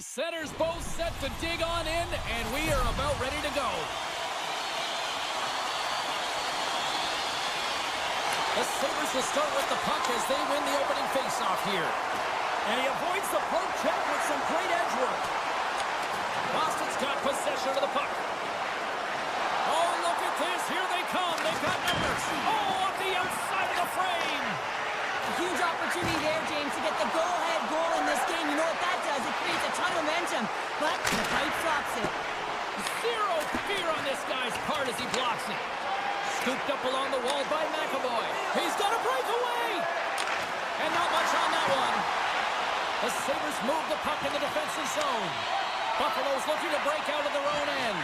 Centers both set to dig on in, and we are about ready to go. The Sabres will start with the puck as they win the opening faceoff here. And he avoids the poke check with some great edge work. Boston's got possession of the puck. Oh, look at this. Here they come. They've got numbers. Oh, off the outside of the frame. A huge opportunity there, James, to get the go-ahead goal in this game. You know what that does? It creates a ton of momentum, but the pipe stops it. Zero fear on this guy's part as he blocks it. Scooped up along the wall by McAvoy. He's got a breakaway! And not much on that one. The Sabres move the puck in the defensive zone. Buffalo's looking to break out of their own end.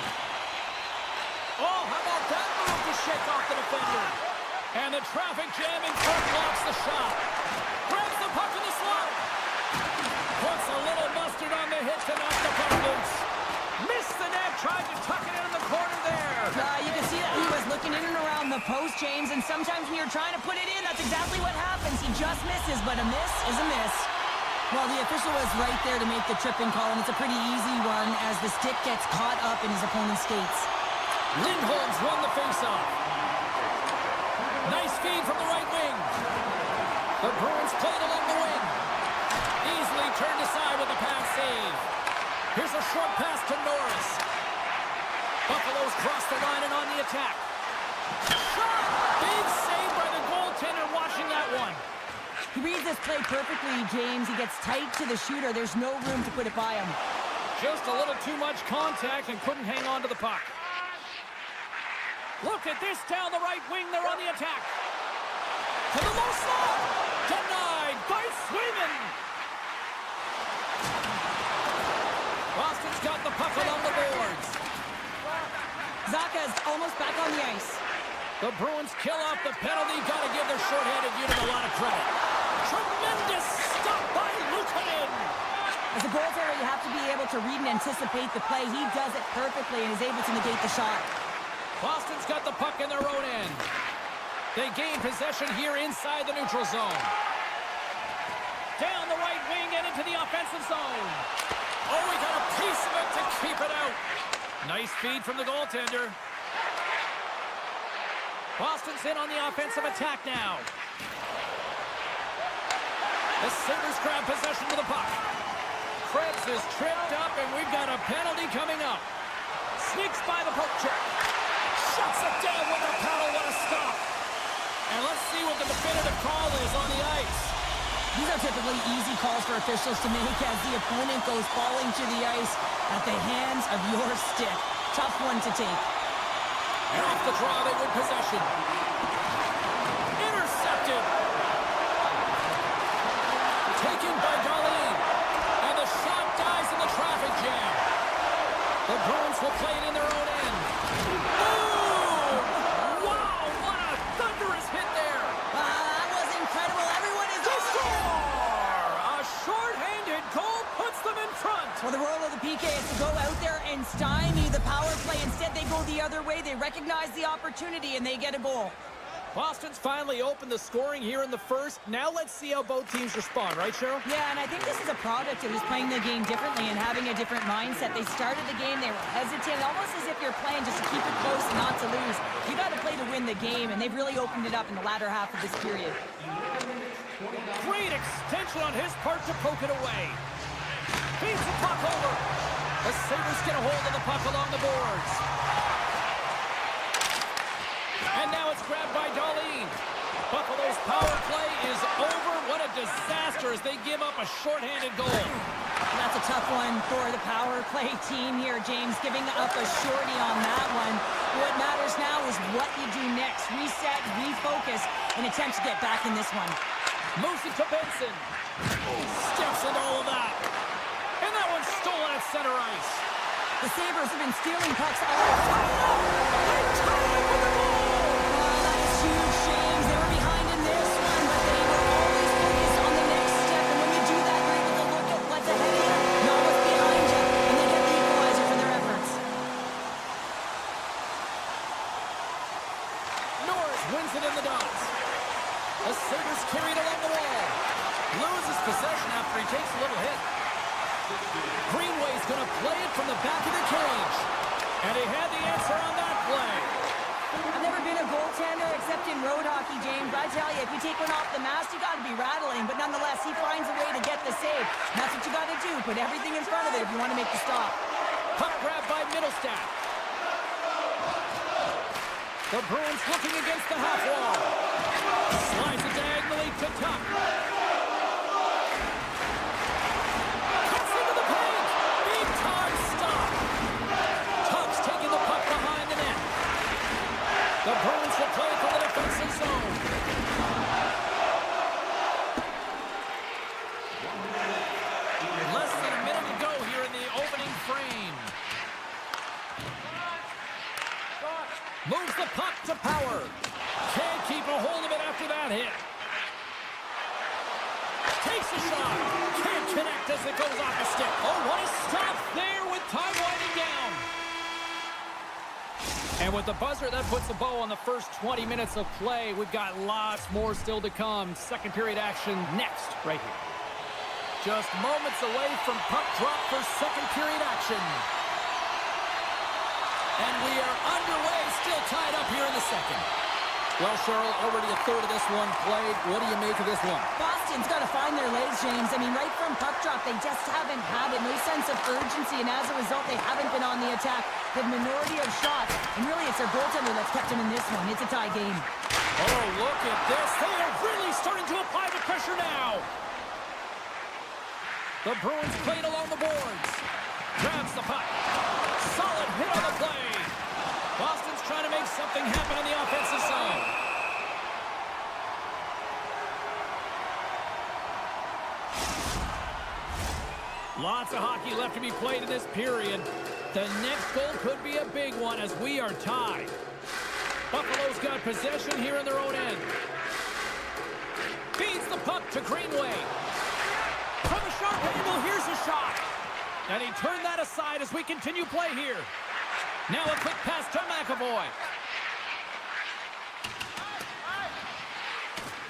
Oh, how about that move to shake off the defender? And the traffic jam in front blocks the shot. Grabs the puck in the slot. Puts a little mustard on the hit to knock the puck loose. Missed the net, tried to tuck it in the corner there. You can see that he was looking in and around the post, James, and sometimes when you're trying to put it in, that's exactly what happens. He just misses, but a miss is a miss. Well, the official was right there to make the tripping call, and it's a pretty easy one as the stick gets caught up in his opponent's skates. Lindholm's won the faceoff. Nice feed from the right wing. The Bruins played along the wing. Easily turned aside with a pass save. Here's a short pass to Norris. Buffalo's crossed the line and on the attack. Shot! Big save by the goaltender watching that one. He reads this play perfectly, James. He gets tight to the shooter. There's no room to put it by him. Just a little too much contact and couldn't hang on to the puck. Look at this down the right wing. They're on the attack. To the low slot. Denied by Swayman. Boston's got the puck along the boards. Zaka's almost back on the ice. The Bruins kill off the penalty. Got to give their shorthanded unit a lot of credit. Tremendous stop by Luukkonen. As a goaltender, you have to be able to read and anticipate the play. He does it perfectly and is able to negate the shot. Boston's got the puck in their own end. They gain possession here inside the neutral zone. Down the right wing and into the offensive zone. Oh, we got a piece of it to keep it out. Nice feed from the goaltender. Boston's in on the offensive attack now. The Sabres grab possession of the puck. Krebs is tripped up, and we've got a penalty coming up. Sneaks by the poke check. Shuts it down with a paddle. What a stop. And let's see what the definitive call is on the ice. These are typically easy calls for officials to make as the opponent goes falling to the ice at the hands of your stick. Tough one to take. And off the draw, they win possession. Intercepted. Taken by Darlene. And the shot dies in the traffic jam. The Bruins will play it in their own end. Boom! Wow, what a thunderous hit there. That was incredible. Everyone is They score! A short-handed goal puts them in front. Well, the role of the PK is to go out there and stymie the power play. Instead, they go the other way. They recognize the opportunity, and they get a goal. Boston's finally opened the scoring here in the first. Now let's see how both teams respond, right, Cheryl? Yeah, and I think this is a product of just playing the game differently and having a different mindset. They started the game, they were hesitant, almost as if you're playing just to keep it close and not to lose. You got to play to win the game, and they've really opened it up in the latter half of this period. Great extension on his part to poke it away. Feeds the puck over. The Sabres get a hold of the puck along the boards. And now it's grabbed by Darlene. Buffalo's power play is over. What a disaster as they give up a shorthanded goal. And that's a tough one for the power play team here, James, giving up a shorty on that one. What matters now is what you do next. Reset, refocus, and attempt to get back in this one. Moves it to Benson. Steps into all of that. And that one's stolen at center ice. The Sabres have been stealing pucks all the time. They tie it with the goal. That is huge, James. They were behind in this one, but they were always focused on the next step. And when you do that, you're able to look at what's ahead of you, not what's behind you, and they get the equalizer for their efforts. Norris wins it in the dots. The Sabres carried along the wall. Loses possession after he takes a little hit. Greenway's going to play it from the back of the cage. And he had the answer on that play. I've never been a goaltender except in road hockey, James. I tell you, if you take one off the mast, you got to be rattling. But nonetheless, he finds a way to get the save. And that's what you got to do. Put everything in front of it if you want to make the stop. Puck grab by Middlestat. The Bruins looking against the half wall. Slides it diagonally to Tuck. Cuts into the paint. Big time stop. Tuck's taking the puck behind the net. The Bruins will play from the defensive zone. Less than a minute to go here in the opening frame. Moves the puck to Power. Can't keep a hold of it after that hit. Takes a shot. Can't connect as it goes off the stick. Oh, what a stop there with time winding down. And with the buzzer, that puts a bow on the first 20 minutes of play. We've got lots more still to come. Second period action next, right here. Just moments away from puck drop for second period action. And we are underway, still tied up here in the second. Well, Cheryl, already a third of this one played. What do you make of this one? Boston's got to find their legs, James. I mean, right from puck drop, they just haven't had it. No sense of urgency, and as a result, they haven't been on the attack. The minority of shots, and really it's their goaltender that's kept them in this one. It's a tie game. Oh, look at this. They are really starting to apply the pressure now. The Bruins played along the boards. Grabs the puck. Solid hit on the play. Boston's trying to make something happen on the offensive side. Lots of hockey left to be played in this period. The next goal could be a big one as we are tied. Buffalo's got possession here in their own end. Feeds the puck to Greenway. From a sharp angle, here's a shot. And he turned that aside as we continue play here. Now a quick pass to McAvoy.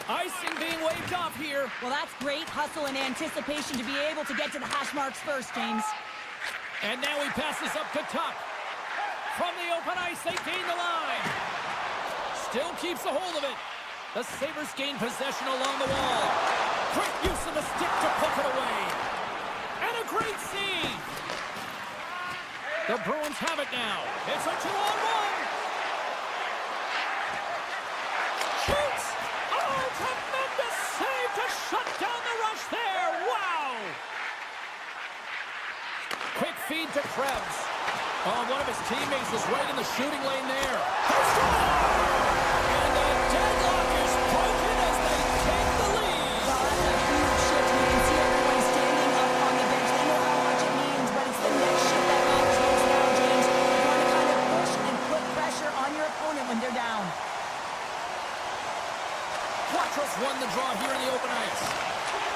Icing being waved off here. Well, that's great hustle and anticipation to be able to get to the hash marks first, James. And now he passes up to Tuck. From the open ice, they gain the line. Still keeps a hold of it. The Sabres gain possession along the wall. Quick use of the stick to poke it away. And a great save. The Bruins have it now. It's a 2-on-1. Shoots! Oh, tremendous save to shut down the rush there. Wow! Quick feed to Krebs. Oh, one of his teammates is right in the shooting lane there. And the deadlock is broken as they take the lead. Well, that's a huge shift. You can see everyone standing up on the bench. They know how much it means, but it's the next shift that matters most now, James. You want to kind of push and put pressure on your opponent when they're down. Quattro's won the draw here in the open ice.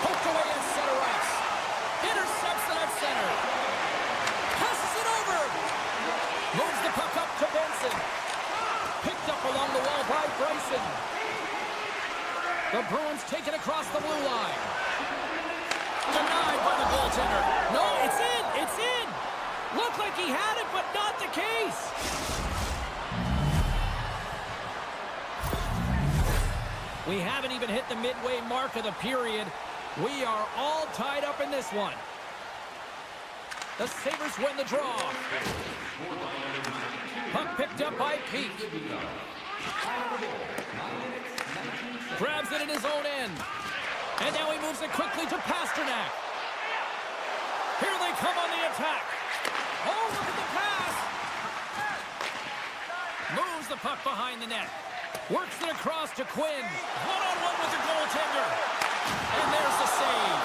Poked away at center ice. Intercepts it at center. Passes it over. Moves the puck up to Benson. Picked up along the wall by Bryson. The Bruins take it across the blue line. Denied by the goaltender. No, it's in. It's in. Looked like he had it, but not the case. We haven't even hit the midway mark of the period. We are all tied up in this one. The Sabres win the draw. Puck picked up by Peak. Grabs it in his own end. And now he moves it quickly to Pasternak. Here they come on the attack. Oh, look at the pass. Moves the puck behind the net. Works it across to Quinn. One-on-one with the goaltender. And there's the save.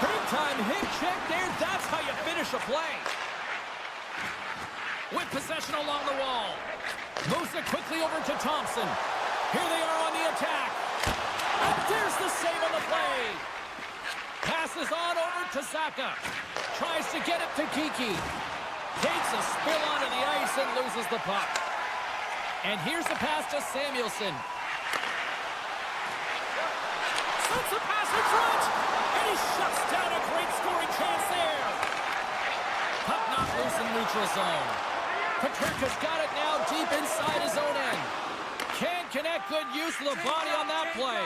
Big-time hit check there. That's how you finish a play. With possession along the wall. Moves it quickly over to Thompson. Here they are on the attack. And there's the save on the play. Passes on over to Saka. Tries to get it to Kiki. Takes a spill onto the ice and loses the puck. And here's the pass to Samuelson. Sends the pass in front. And he shuts down a great scoring chance there. Puck knocked loose in neutral zone. Peterka's got it now deep inside his own end. Can't connect. Good use of the body on that play.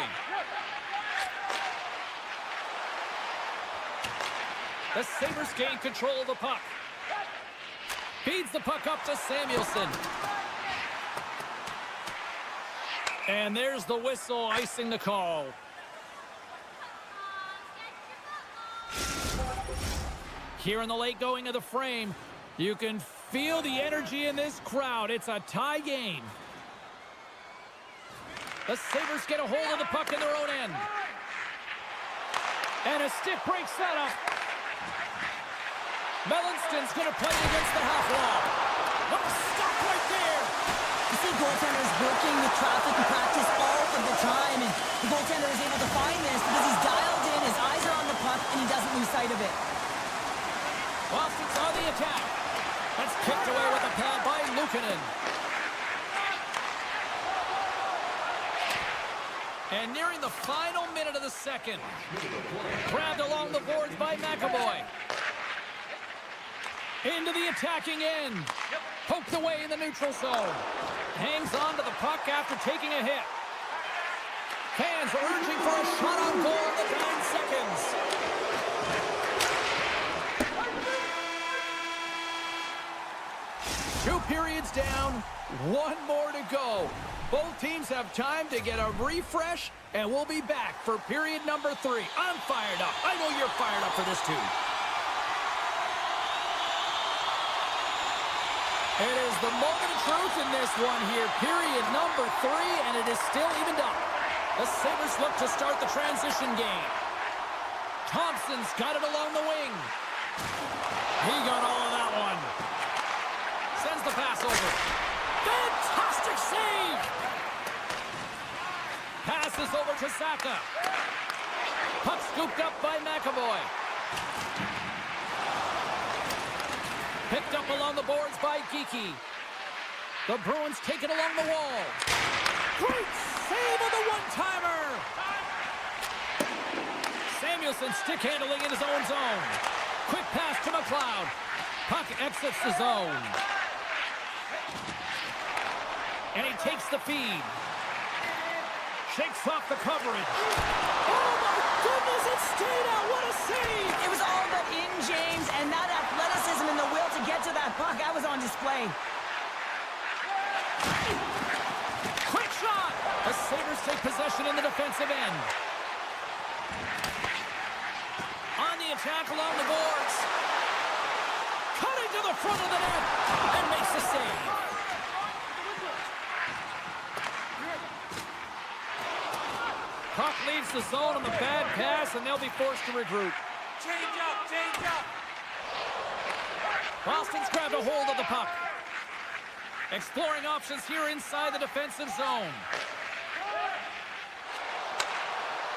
The Sabres gain control of the puck. Feeds the puck up to Samuelson. And there's the whistle icing the call. Here in the late going of the frame, you can feel the energy in this crowd. It's a tie game. The Sabres get a hold of the puck in their own end. And a stick break setup. Mellanston's going to play it against the half wall. Oh, stop right there. You see goaltenders working with traffic and practice all of the time, and the goaltender is able to find this because he's dialed in, his eyes are on the puck, and he doesn't lose sight of it. Boston's on the attack. That's kicked away with a pad by Luukkonen. And nearing the final minute of the second. Grabbed along the boards by McAvoy. Into the attacking end. Poked away in the neutral zone. Hangs on to the puck after taking a hit. Fans urging for a shot on goal in the 9 seconds. Two periods down, one more to go. Both teams have time to get a refresh, and we'll be back for period number 3. I'm fired up. I know you're fired up for this too. It is the moment of truth in this one here. Period number 3, and it is still evened up. The Sabres look to start the transition game. Thompson's got it along the wing. He got all of that one. Sends the pass over. Fantastic save! Passes over to Saka. Puck scooped up by McAvoy. Picked up along the boards by Geekie. The Bruins take it along the wall. Great save of the one-timer! Samuelson stick handling in his own zone. Quick pass to McLeod. Puck exits the zone. And he takes the feed. Shakes off the coverage. Oh my goodness, it stayed out. What a save! It was all but in, James, and that athleticism and the will to get to that puck, that was on display. Quick shot! The Sabres take possession in the defensive end. On the attack along the boards. Cutting to the front of the net and makes the save. Puck leaves the zone on the bad pass, and they'll be forced to regroup. Change up, change up. Boston's grabbed a hold of the puck. Exploring options here inside the defensive zone.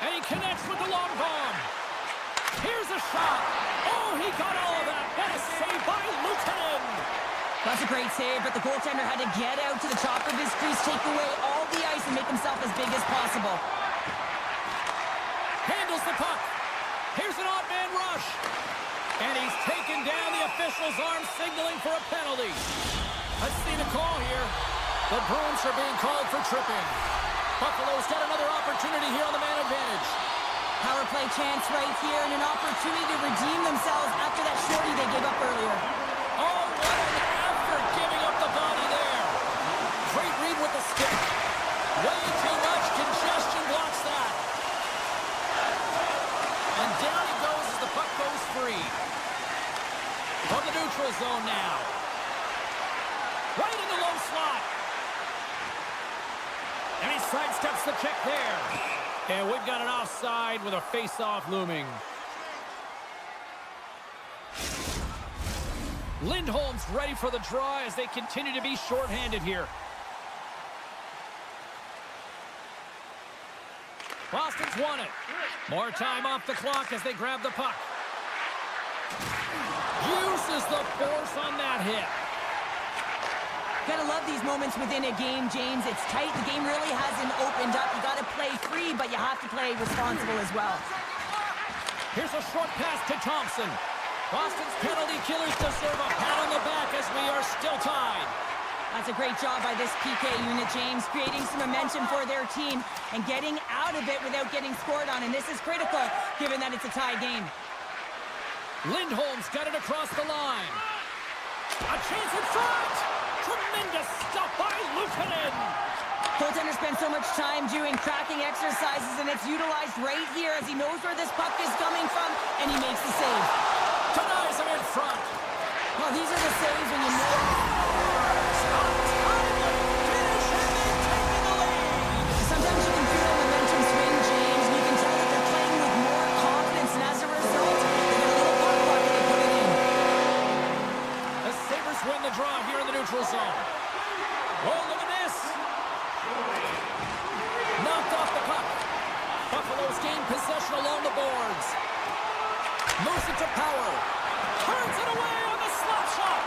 And he connects with the long bomb. Here's a shot. Oh, he got all of that. What a save by Luukkonen. That's a great save, but the goaltender had to get out to the top of his crease, take away all the ice, and make himself as big as possible. Handles the puck. Here's an odd man rush. And he's taken down, the official's arm signaling for a penalty. Let's see the call here. The Bruins are being called for tripping. Buffalo's got another opportunity here on the man advantage. Power play chance right here and an opportunity to redeem themselves after that shorty they gave up earlier. Oh, what an effort giving up the body there. Great read with the stick. Way too much congestion blocks that. And down he goes as the puck goes free. From the neutral zone now. Right in the low slot. And he sidesteps the check there. And we've got an offside with a face-off looming. Lindholm's ready for the draw as they continue to be shorthanded here. Boston's won it. More time off the clock as they grab the puck. Uses the force on that hit. Gotta love these moments within a game, James. It's tight. The game really hasn't opened up. You gotta play free, but you have to play responsible as well. Here's a short pass to Thompson. Boston's penalty killers deserve a pat on the back as we are still tied. That's a great job by this PK unit, James, creating some momentum for their team and getting out of it without getting scored on. And this is critical, given that it's a tie game. Lindholm's got it across the line. A chance in front! Tremendous stuff by Luukkonen! Goaltender spends so much time doing cracking exercises, and it's utilized right here as he knows where this puck is coming from, and he makes the save. Denies him in front. Well, these are the saves when you know... Sometimes you can feel a momentum swing, James, and you can tell that they're playing with more confidence, and as a result, they get a little puck luck and they put it in. The Sabres win the draw here in the neutral zone. Oh, look at this! Knocked off the puck. Buffalo's gained possession along the boards. Moves it to Power. Turns it away on the slap shot.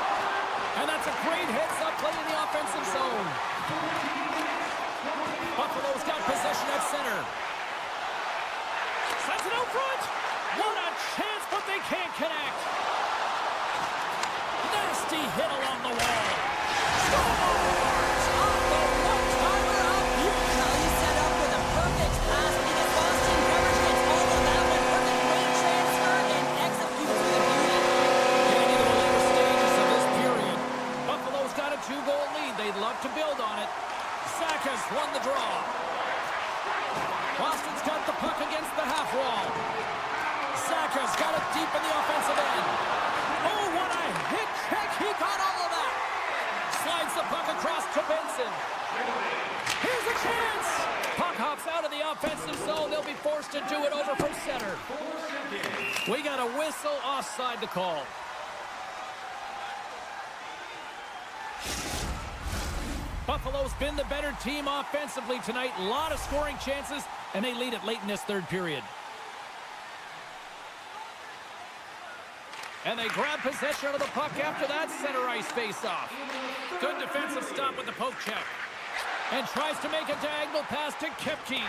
And that's a great heads-up play in the offensive zone. Buffalo's got possession at center. Sends it out front. What a chance, but they can't connect. Nasty hit along the wall. Scores! Off the one-timer out here. Now he's set up with a perfect pass. He gets Boston coverage, gets all of that one. Perfect weight transfer and executes with a beauty. Getting into the later stages of this period. Buffalo's got a 2-goal lead. They'd love to build on it. Sakas won the draw. Boston's got the puck against the half wall. Sakas got it deep in the offensive end. Oh, what a hit check. He got all of that. Slides the puck across to Benson. Here's a chance. Puck hops out of the offensive zone. They'll be forced to do it over from center. We got a whistle offside to call. Buffalo's been the better team offensively tonight. A lot of scoring chances, and they lead it late in this third period. And they grab possession of the puck after that center ice face-off. Good defensive stop with the poke check. And tries to make a diagonal pass to Kepke.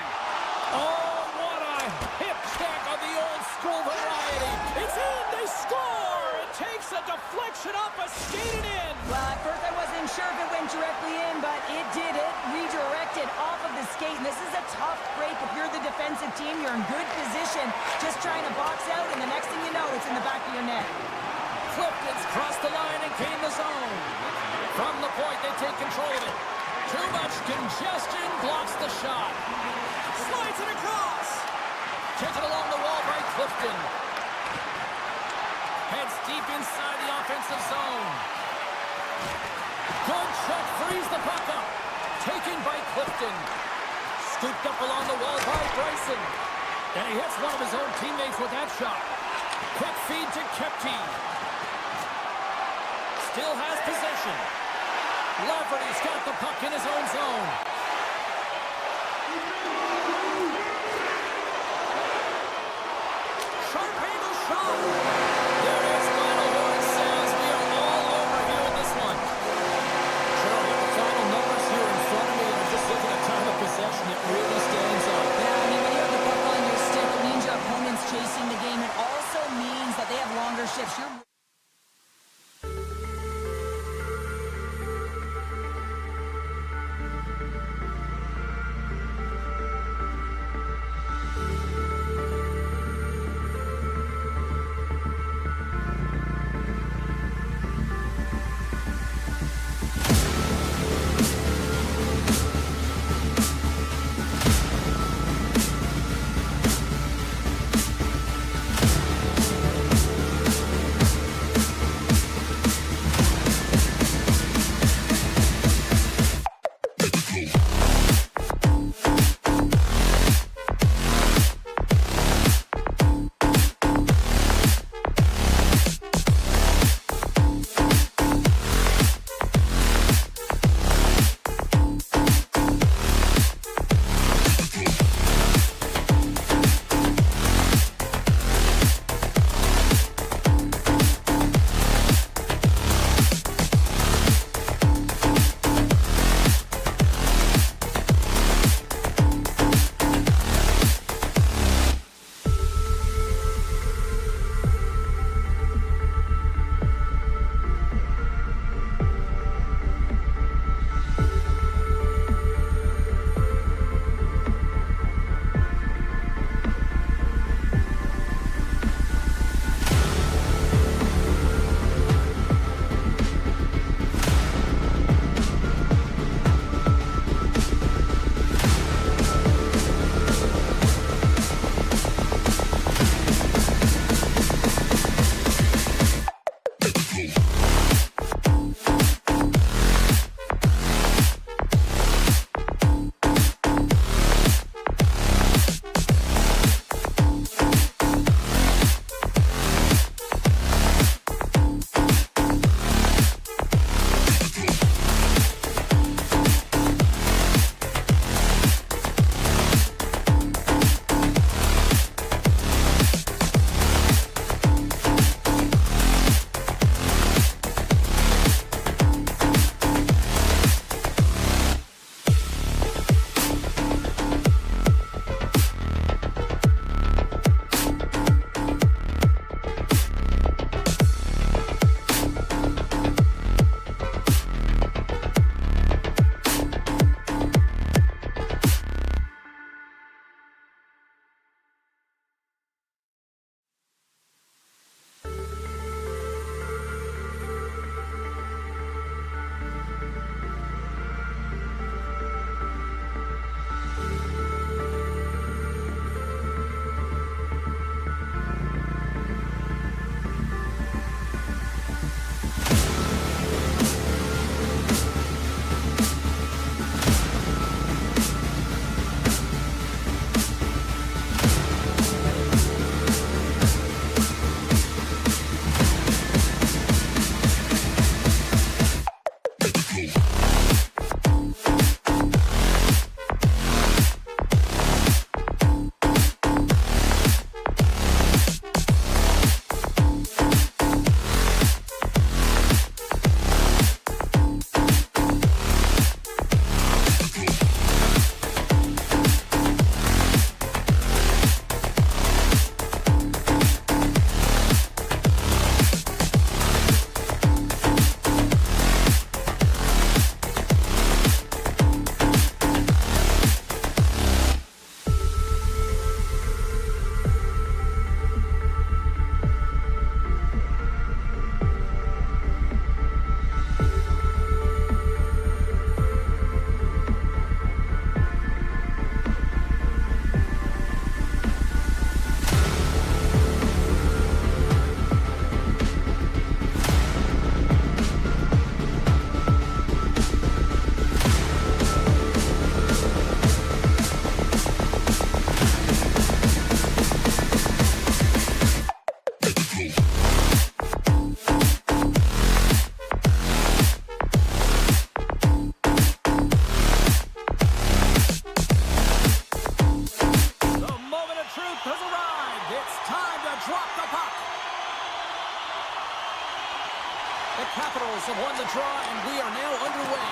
Oh, what a hip check of the old school variety. It's in, they score! It takes a deflection off a skated in. Well, at first I wasn't sure if it went directly in, but it did it. Redirected off of the skate. And this is a tough break. If you're the defensive team, you're in good position. Just trying to box out, and the next thing you know, it's in the back of your net. Clifton's crossed the line and gained the zone. From the point, they take control of it. Too much congestion blocks the shot. Slides it across. Taken along the wall by Clifton. Heads deep inside the offensive zone. Good check, frees the puck up. Taken by Clifton. Scooped up along the wall by Bryson. And he hits one of his own teammates with that shot. Quick feed to Kepke. Still has possession. Lafferty's got the puck in his own zone. Sharp angle shot. There it is. Final horn sounds. We are all over here in this one. Charlie, the final numbers here in front of me, and I'm just looking at time of possession. It really stands out. Yeah, I mean, when you have the puck on your stick, it means your opponent's chasing the game. It also means that they have longer shifts. Capitals have won the draw, and we are now underway.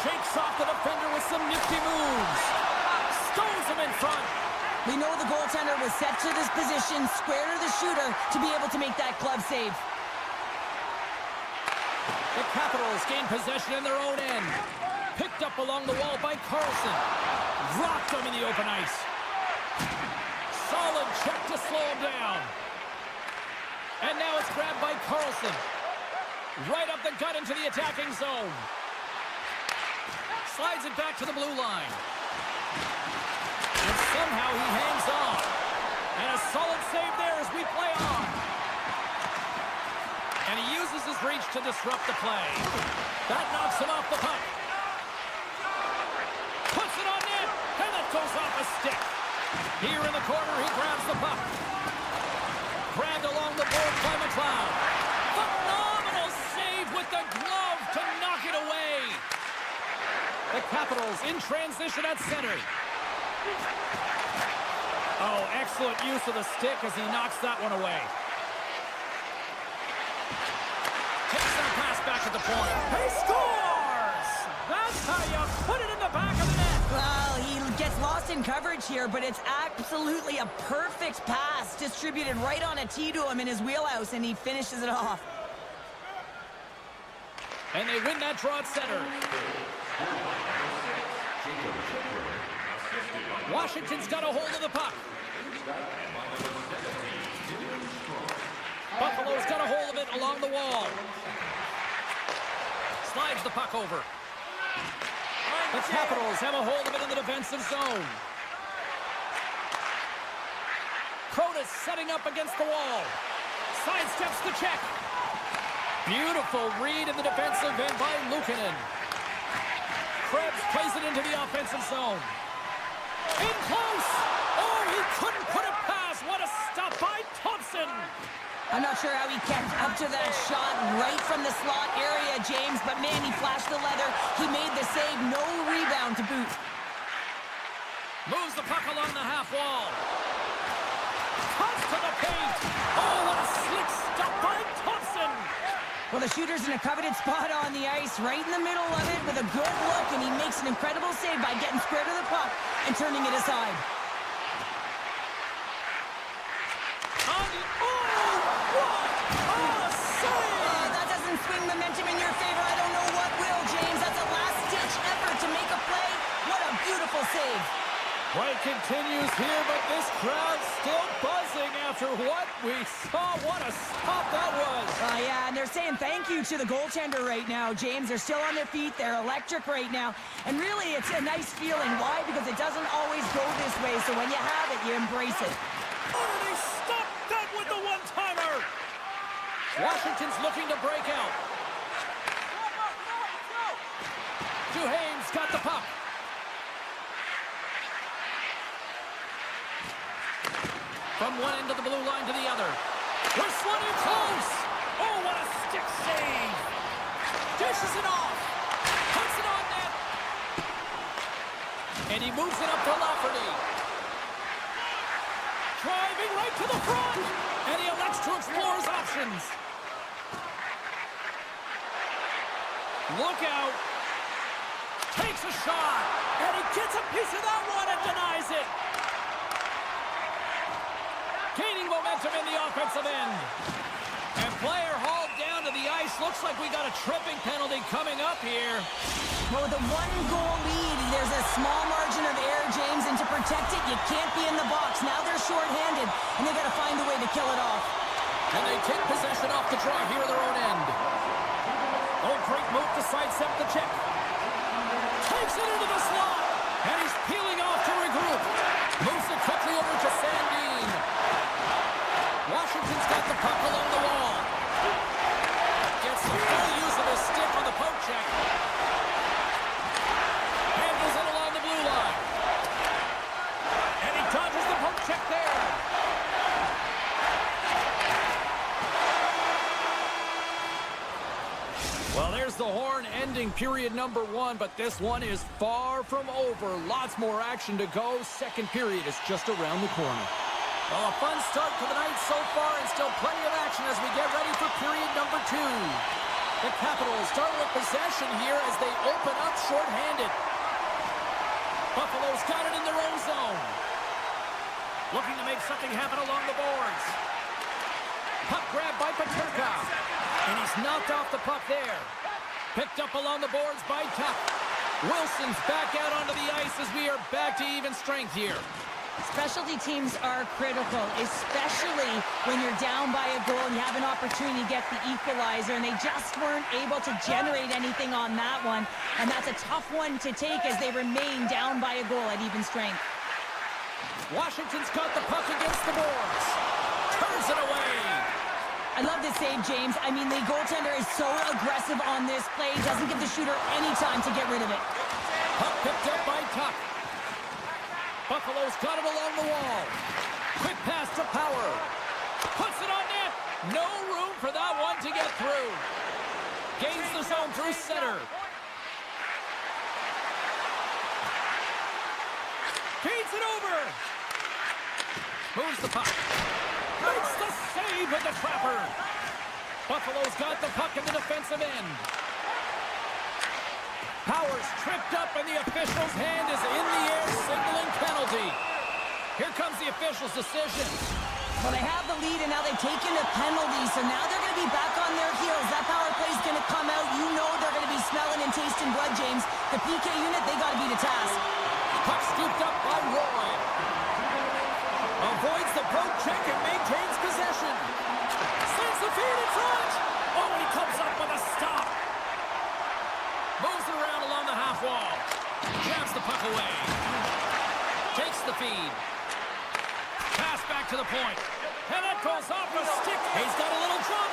Shakes off the defender with some nifty moves. Stones him in front. We know the goaltender was set to this position, square to the shooter, to be able to make that glove save. The Capitals gain possession in their own end. Picked up along the wall by Carlson. Rocked him in the open ice. Solid check to slow him down. And now it's grabbed by Carlson. Right up the gut into the attacking zone. Slides it back to the blue line. And somehow he hangs on. And a solid save there as we play on. And he uses his reach to disrupt the play. That knocks him off the puck. Puts it on net. And it goes off a stick. Here in the corner, he grabs the puck. Grabbed along the board by McLeod. Phenomenal save with the glove to knock it away. The Capitals in transition at center. Oh, excellent use of the stick as he knocks that one away. Takes that pass back at the point. He scores! That's how you put it in the back of the net. Well, he gets lost in coverage here, but it's absolutely a perfect pass distributed right on a tee to him in his wheelhouse, and he finishes it off. And they win that draw at center. Washington's got a hold of the puck. Buffalo's got a hold of it along the wall. Slides the puck over. The Capitals have a hold of it in the defensive zone. Kronis setting up against the wall. Sidesteps the check. Beautiful read in the defensive end by Luukkonen. Krebs plays it into the offensive zone. In close! Oh, he couldn't put it past. What a stop by Thompson! I'm not sure how he kept up to that shot right from the slot area, James, but man, he flashed the leather. He made the save, no rebound to boot. Moves the puck along the half wall. Cuts to the paint. Oh, what a slick stop by Thompson! Well, the shooter's in a coveted spot on the ice, right in the middle of it with a good look, and he makes an incredible save by getting square to the puck and turning it aside. That doesn't swing momentum in your favor. I don't know what will, James. That's a last-ditch effort to make a play. What a beautiful save. Play continues here, but this crowd's still buzzing after what we saw. What a stop that was. Yeah, and they're saying thank you to the goaltender right now, James. They're still on their feet. They're electric right now. And really, it's a nice feeling. Why? Because it doesn't always go this way. So when you have it, you embrace it. Oh, they stopped that with the one-timer. Washington's looking to break out. Duhaime's got the puck. From one end of the blue line to the other. Whistling in close. Oh, what a stick save. Dishes it off. Puts it on net. And he moves it up to Lafferty. Driving right to the front. And he elects to explore his options. Look out. Takes a shot. And he gets a piece of that one and denies it. Gaining momentum in the offensive end. And player hauled down to the ice. Looks like we got a tripping penalty coming up here. Well, with a one-goal lead, there's a small margin of error, James, and to protect it, you can't be in the box. Now they're shorthanded, and they got to find a way to kill it off. And they take possession off the draw here at their own end. Oh, great move to sidestep the check. Takes it into the slot. And he's peeling off to regroup. Moves it quickly over to Sandin. Washington's got the puck along the wall. Gets the full use of his stick on the poke check. Handles it along the blue line. And he dodges the poke check there. Well, there's the horn ending period number 1, but this one is far from over. Lots more action to go. Second period is just around the corner. Well, a fun start to the night so far, and still plenty of action as we get ready for period number 2. The Capitals start with possession here as they open up shorthanded. Buffalo's got it in their own zone. Looking to make something happen along the boards. Puck grab by Peterka. And he's knocked off the puck there. Picked up along the boards by Tuck. Wilson's back out onto the ice as we are back to even strength here. Specialty teams are critical, especially when you're down by a goal and you have an opportunity to get the equalizer, and they just weren't able to generate anything on that one. And that's a tough one to take as they remain down by a goal at even strength. Washington's got the puck against the boards. Turns it away. I love this save, James. I mean, the goaltender is so aggressive on this play. Doesn't give the shooter any time to get rid of it. Puck picked up by Tuck. Buffalo's got it along the wall. Quick pass to Power. Puts it on net. No room for that one to get through. Gains the zone through center. Feeds it over. Moves the puck. Makes the save with the trapper. Buffalo's got the puck in the defensive end. Powers tripped up, and the official's hand is in the air, signaling penalty. Here comes the official's decision. Well, they have the lead, and now they've taken a penalty, so now they're going to be back on their heels. That power play is going to come out. You know they're going to be smelling and tasting blood, James. The PK unit, they got to be the task. Puck scooped up by Roy. Avoids the poke check and maintains possession. Sends the feed in front. Oh, and he comes up with a stop. Moves it around along the half wall. Grabs the puck away. Takes the feed. Pass back to the point. And that goes off a stick. He's got a little jump.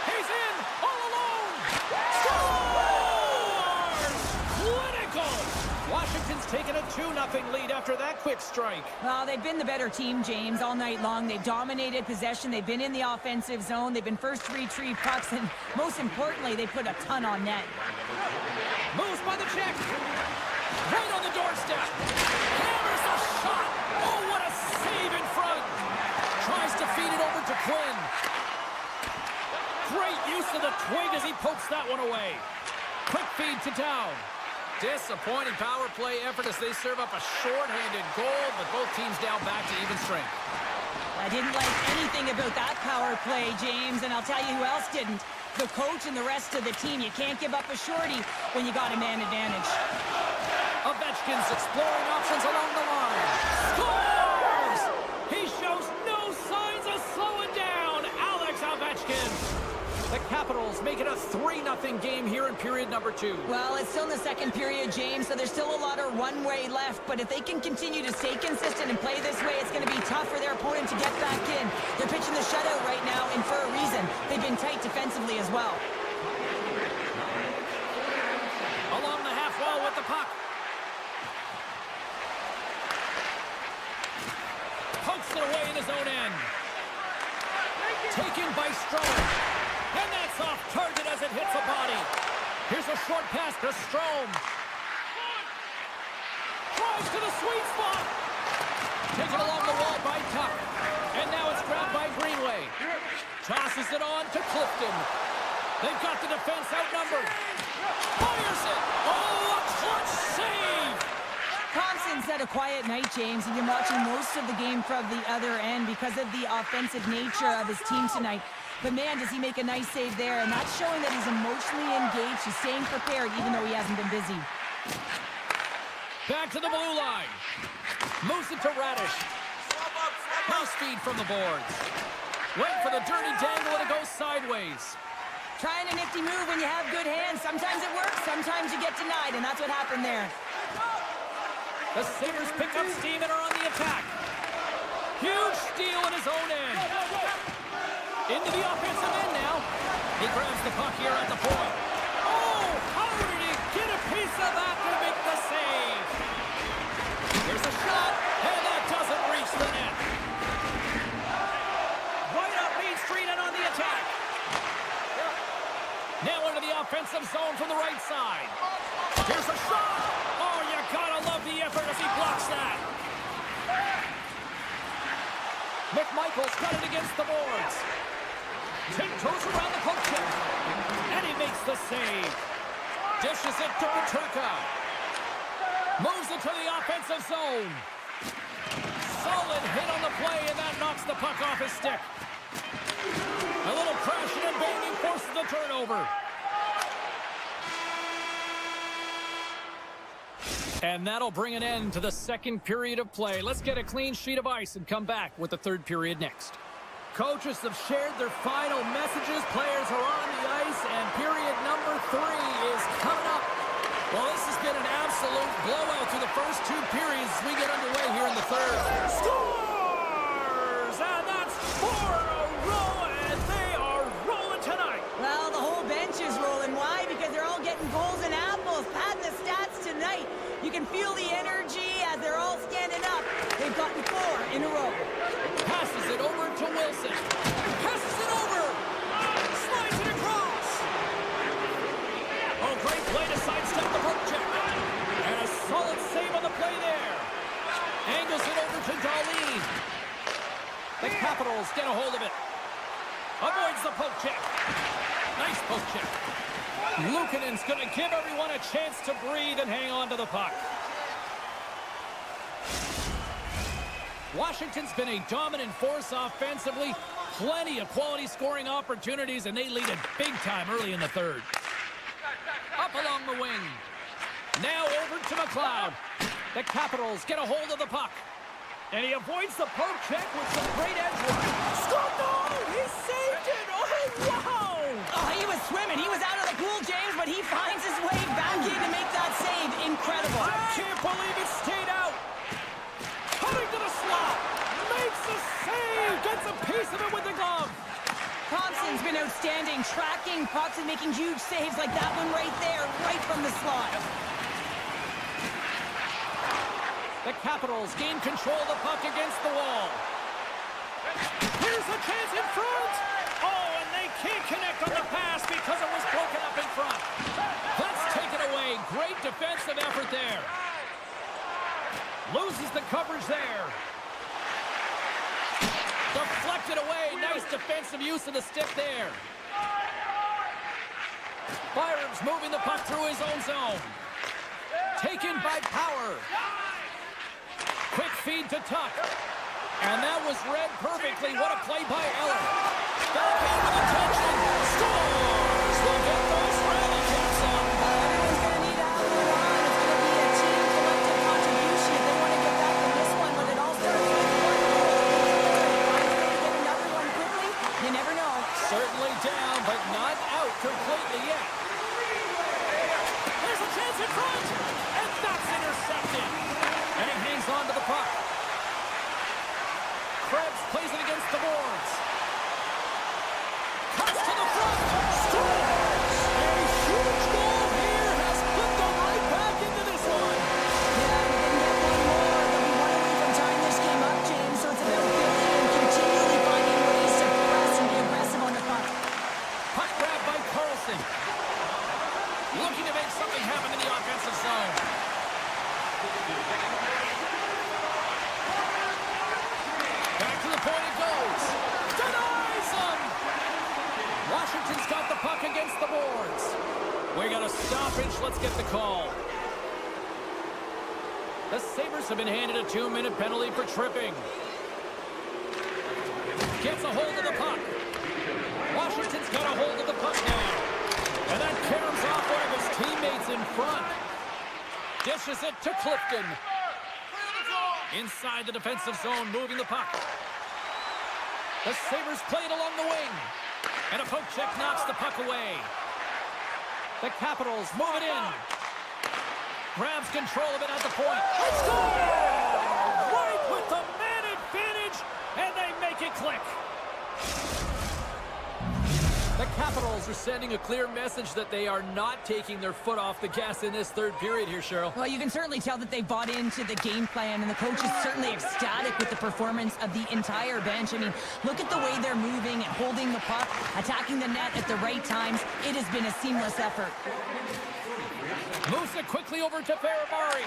He's in all alone. Scores! Clinical! Washington's taken a 2-0 lead after that quick strike. Well, they've been the better team, James, all night long. They've dominated possession. They've been in the offensive zone. They've been first to retrieve pucks, and most importantly, they put a ton on net. Moves by the check. Right on the doorstep. Hammers a shot. Oh, what a save in front. Tries to feed it over to Quinn. Great use of the twig as he pokes that one away. Quick feed to Down. Disappointing power play effort as they serve up a short-handed goal, but both teams down back to even strength. I didn't like anything about that power play, James, and I'll tell you who else didn't. The coach and the rest of the team. You can't give up a shorty when you got a man advantage. Ovechkin's exploring options along the line. Scores! He shows no signs of slowing down. Alex Ovechkin. The Capitals make it a 3-0 game here in period number 2. Well, it's still in the second period, James, so there's still a lot of runway left. But if they can continue to stay consistent and play this way, it's going to be tough for their opponent to get back in. They're pitching the shutout right now, and for a reason. They've been tight defensively as well. Along the half wall with the puck. Pokes it away in his own end. Taken by Strome. And that's off target as it hits a body. Here's a short pass to Strome. Tries to the sweet spot. Taken along the wall by Tuck. And now it's grabbed by Greenway. Tosses it on to Clifton. They've got the defense outnumbered. Fires it. Oh, a clutch save. Thompson's had a quiet night, James. He's been watching most of the game from the other end because of the offensive nature of his team tonight. But man, does he make a nice save there, and that's showing that he's emotionally engaged. He's staying prepared, even though he hasn't been busy. Back to the blue line. Moves it to Radish. Nice feed from the boards. Went for the dirty dangle, and it goes sideways. Trying a nifty move when you have good hands. Sometimes it works, sometimes you get denied, and that's what happened there. The Sabres pick up steam and are on the attack. Huge steal in his own end. Into the offensive end now. He grabs the puck here at the point. Oh, how did he get a piece of that to make the save? Here's a shot, and that doesn't reach the net. Right up Main Street and on the attack. Now into the offensive zone from the right side. Here's a shot. Oh, you gotta love the effort as he blocks that. McMichael's got it against the boards. Tiptoes around the poke check. And he makes the save. Dishes it to Peterka. Moves it to the offensive zone. Solid hit on the play, and that knocks the puck off his stick. A little crashing and banging forces the turnover. And that'll bring an end to the second period of play. Let's get a clean sheet of ice and come back with the third period next. Coaches have shared their final messages. Players are on the ice, and period number 3 is coming up. Well, this has been an absolute blowout through the first 2 periods as we get underway here in the third. Scores! And that's 4 in a row, and they are rolling tonight. Well, the whole bench is rolling. Why? Because they're all getting goals and apples. Padding the stats tonight. You can feel the energy as they're all standing up. They've gotten 4 in a row. Passes it over to Wilson. Passes it over. Slides it across. Oh, great play to sidestep the poke check. And a solid save on the play there. Angles it over to Darlene. The Capitals get a hold of it. Avoids the poke check. Nice poke check. Luukkonen's going to give everyone a chance to breathe and hang on to the puck. Washington's been a dominant force offensively. Plenty of quality scoring opportunities, and they lead it big time early in the third. Up along the wing. Now over to McLeod. The Capitals get a hold of the puck. And he avoids the poke check with some great edge work. Scored! No! He saved it! Oh, wow! Oh, he was swimming. He was out of the pool, James, but he finds his way back in to make that save. Incredible. I can't believe it stayed out. Coming to the slot. Makes the save. Gets a piece of it with the glove. Thompson's been outstanding, tracking pucks and making huge saves like that one right there, right from the slot. The Capitals gain control of the puck against the wall. Here's a chance in front. Oh, and they can't connect on the pass because it was broken up in front. That's taken away. Great defensive effort there. Loses the coverage there. Deflected away. Nice defensive use of the stick there. Byram's moving the puck through his own zone. Taken by Power. Quick feed to Tuck. And that was read perfectly. What a play by Eller. Back in with attention. Scores! We'll get those rally caps on. Everyone's going to need to have one on. It's going to be a team collective contribution if they want to get back in this one, but it all starts with one goal. Get another one quickly? You never know. Certainly down, but not out completely yet. There's a chance in front. And that's intercepted. And he hangs on to the puck. Krebs plays it against the boards. Cuts to the front. Scores! A huge goal here has put them right back into this one. Yeah, we didn't get one more. They'll be one away from tying this game up, James, so it's about building and continually finding ways to press and be aggressive on the puck. Puck grab by Carlson. Looking to make something happen in the offensive zone. Back to the point it goes. Denies him! Washington's got the puck against the boards. We got a stoppage. Let's get the call. The Sabres have been handed a 2-minute penalty for tripping. Gets a hold of the puck. Washington's got a hold of the puck now. And that caroms off one of his teammates in front. Dishes it to Clifton. Inside the defensive zone, moving the puck. The Sabres play it along the wing. And a poke check knocks the puck away. The Capitals move it in. Grabs control of it at the point. Let's go! Right with the man advantage, and they make it click. The Capitals are sending a clear message that they are not taking their foot off the gas in this third period here, Cheryl. Well, you can certainly tell that they bought into the game plan, and the coach is certainly ecstatic with the performance of the entire bench. I mean, look at the way they're moving and holding the puck, attacking the net at the right times. It has been a seamless effort. Moves it quickly over to Ferrabari.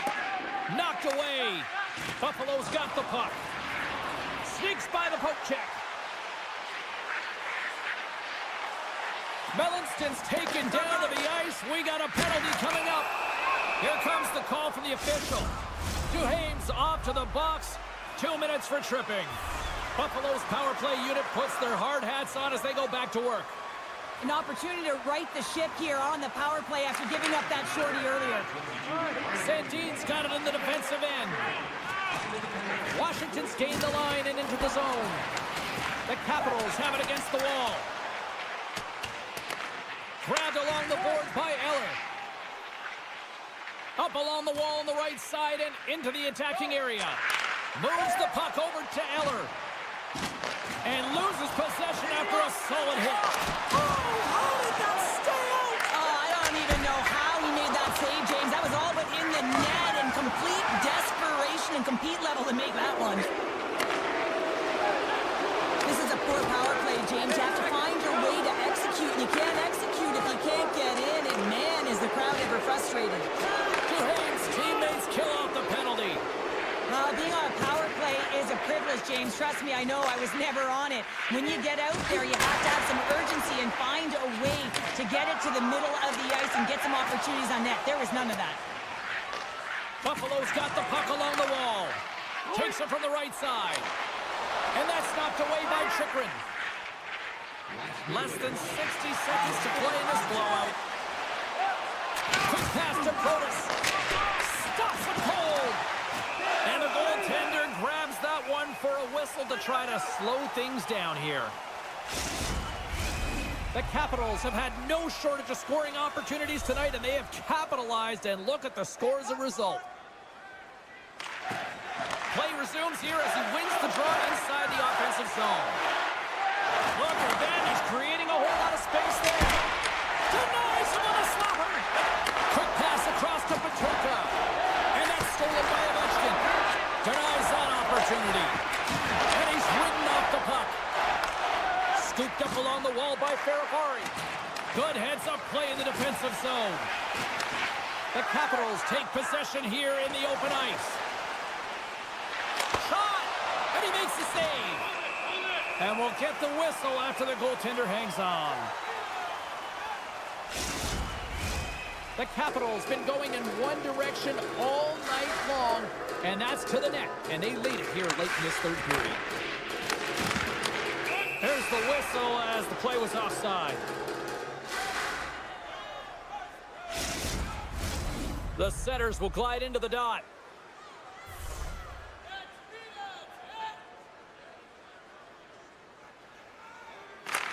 Knocked away. Buffalo's got the puck. Sneaks by the poke check. Melansten's taken down to the ice. We got a penalty coming up. Here comes the call from the official. Duhaime's off to the box. 2 minutes for tripping. Buffalo's power play unit puts their hard hats on as they go back to work. An opportunity to right the ship here on the power play after giving up that shorty earlier. Sandin's got it in the defensive end. Washington's gained the line and into the zone. The Capitals have it against the wall. Grabbed along the boards by Eller. Up along the wall on the right side and into the attacking area. Moves the puck over to Eller. And loses possession after a solid hit. Oh, how did that stay out? Oh, I don't even know how he made that save, James. That was all but in the net and complete desperation and compete level to make that one. This is a poor power play, James. You have to find your way to execute. You can't execute if you can't get in. And man, is the crowd ever frustrated. Duhaime's teammates kill off the penalty. Being on a power play is a privilege, James. Trust me, I know. I was never on it. When you get out there, you have to have some urgency and find a way to get it to the middle of the ice and get some opportunities on net. There was none of that. Buffalo's got the puck along the wall. Takes it from the right side. And that's knocked away by Chychrun. Less than 60 seconds to play in this blowout. Quick pass to Protas. Stops it cold. And the goaltender grabs that one for a whistle to try to slow things down here. The Capitals have had no shortage of scoring opportunities tonight, and they have capitalized, and look at the score as a result. Play resumes here as he wins the draw inside the offensive zone. Look at that, he's creating a whole lot of space there. Denies him on a slapper. Quick pass across to Petrarca. And that's stolen by Ovechkin. Denies that opportunity. And he's ridden off the puck. Scooped up along the wall by Ferrari. Good heads-up play in the defensive zone. The Capitals take possession here in the open ice. Shot! And he makes the save. And we'll get the whistle after the goaltender hangs on. The Capitals been going in one direction all night long, and that's to the net. And they lead it here late in this third period. There's the whistle as the play was offside. The setters will glide into the dot.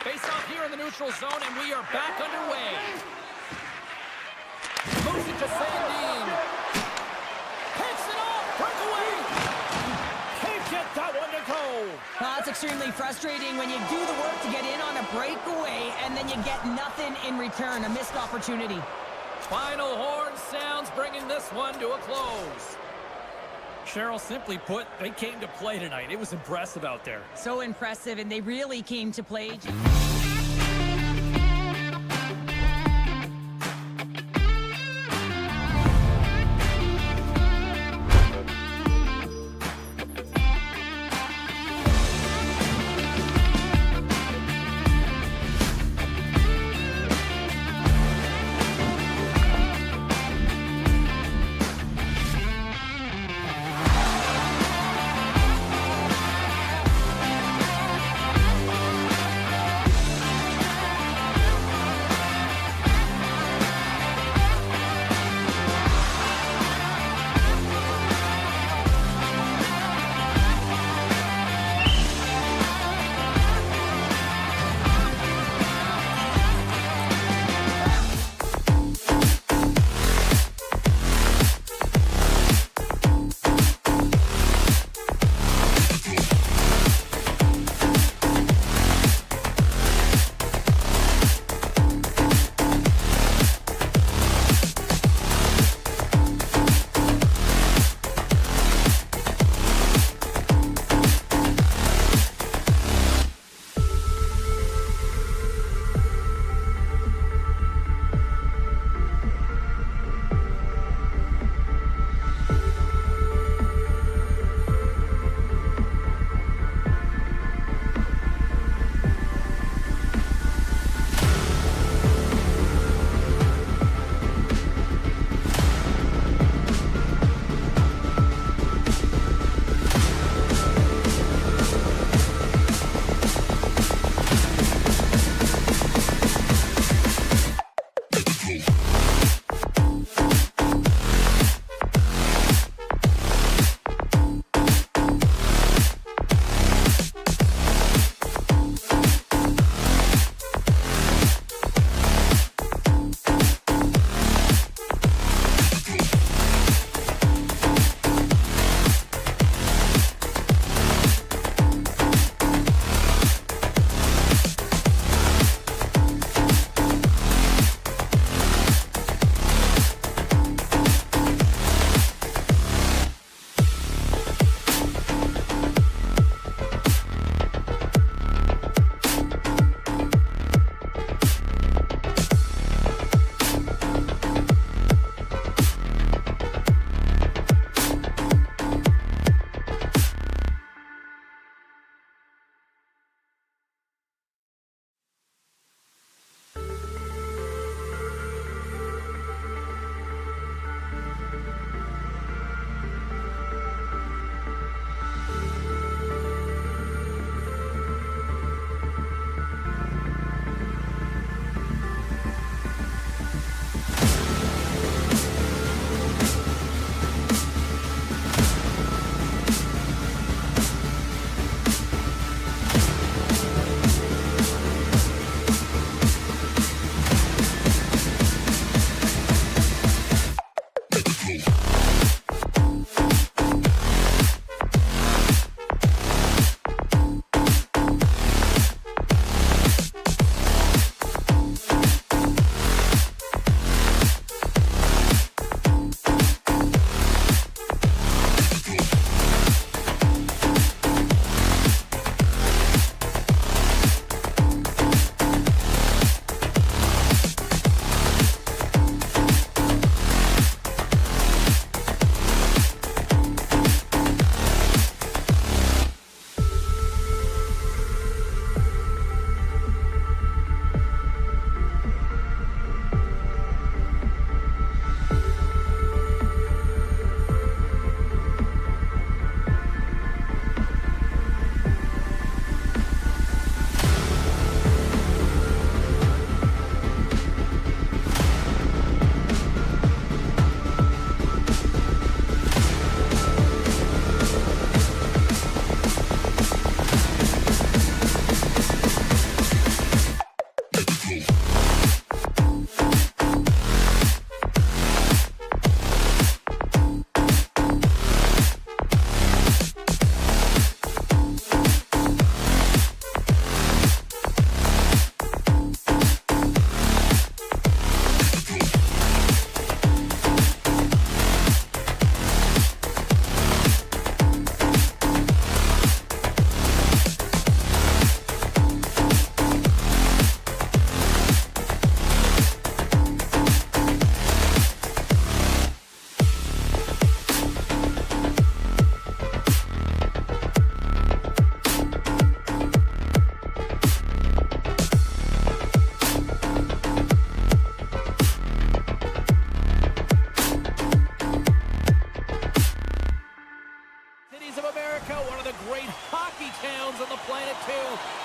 Face off here in the neutral zone, and we are back underway. Moves it to Sandin. Picks it off. Breakaway. Can't get that one to go. Well, that's extremely frustrating when you do the work to get in on a breakaway and then you get nothing in return, a missed opportunity. Final horn sounds, bringing this one to a close. Cheryl, simply put, they came to play tonight. It was impressive out there. So impressive, and they really came to play.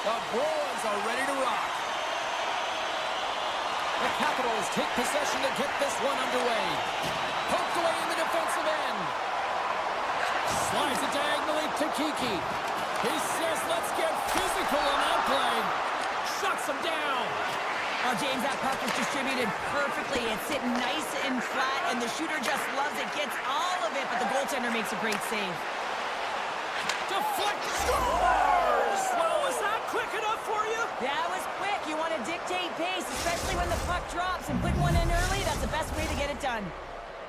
The Bruins are ready to rock. The Capitals take possession to get this one underway. Poked away in the defensive end. Slides it diagonally to Kiki. He says, let's get physical on that play. Shuts him down. Oh, James, that puck is distributed perfectly. It's sitting nice and flat, and the shooter just loves it. Gets all of it, but the goaltender makes a great save. Deflect, scores! Well, was that quick enough for you? That was quick. You want to dictate pace, especially when the puck drops, and put one in early. That's the best way to get it done.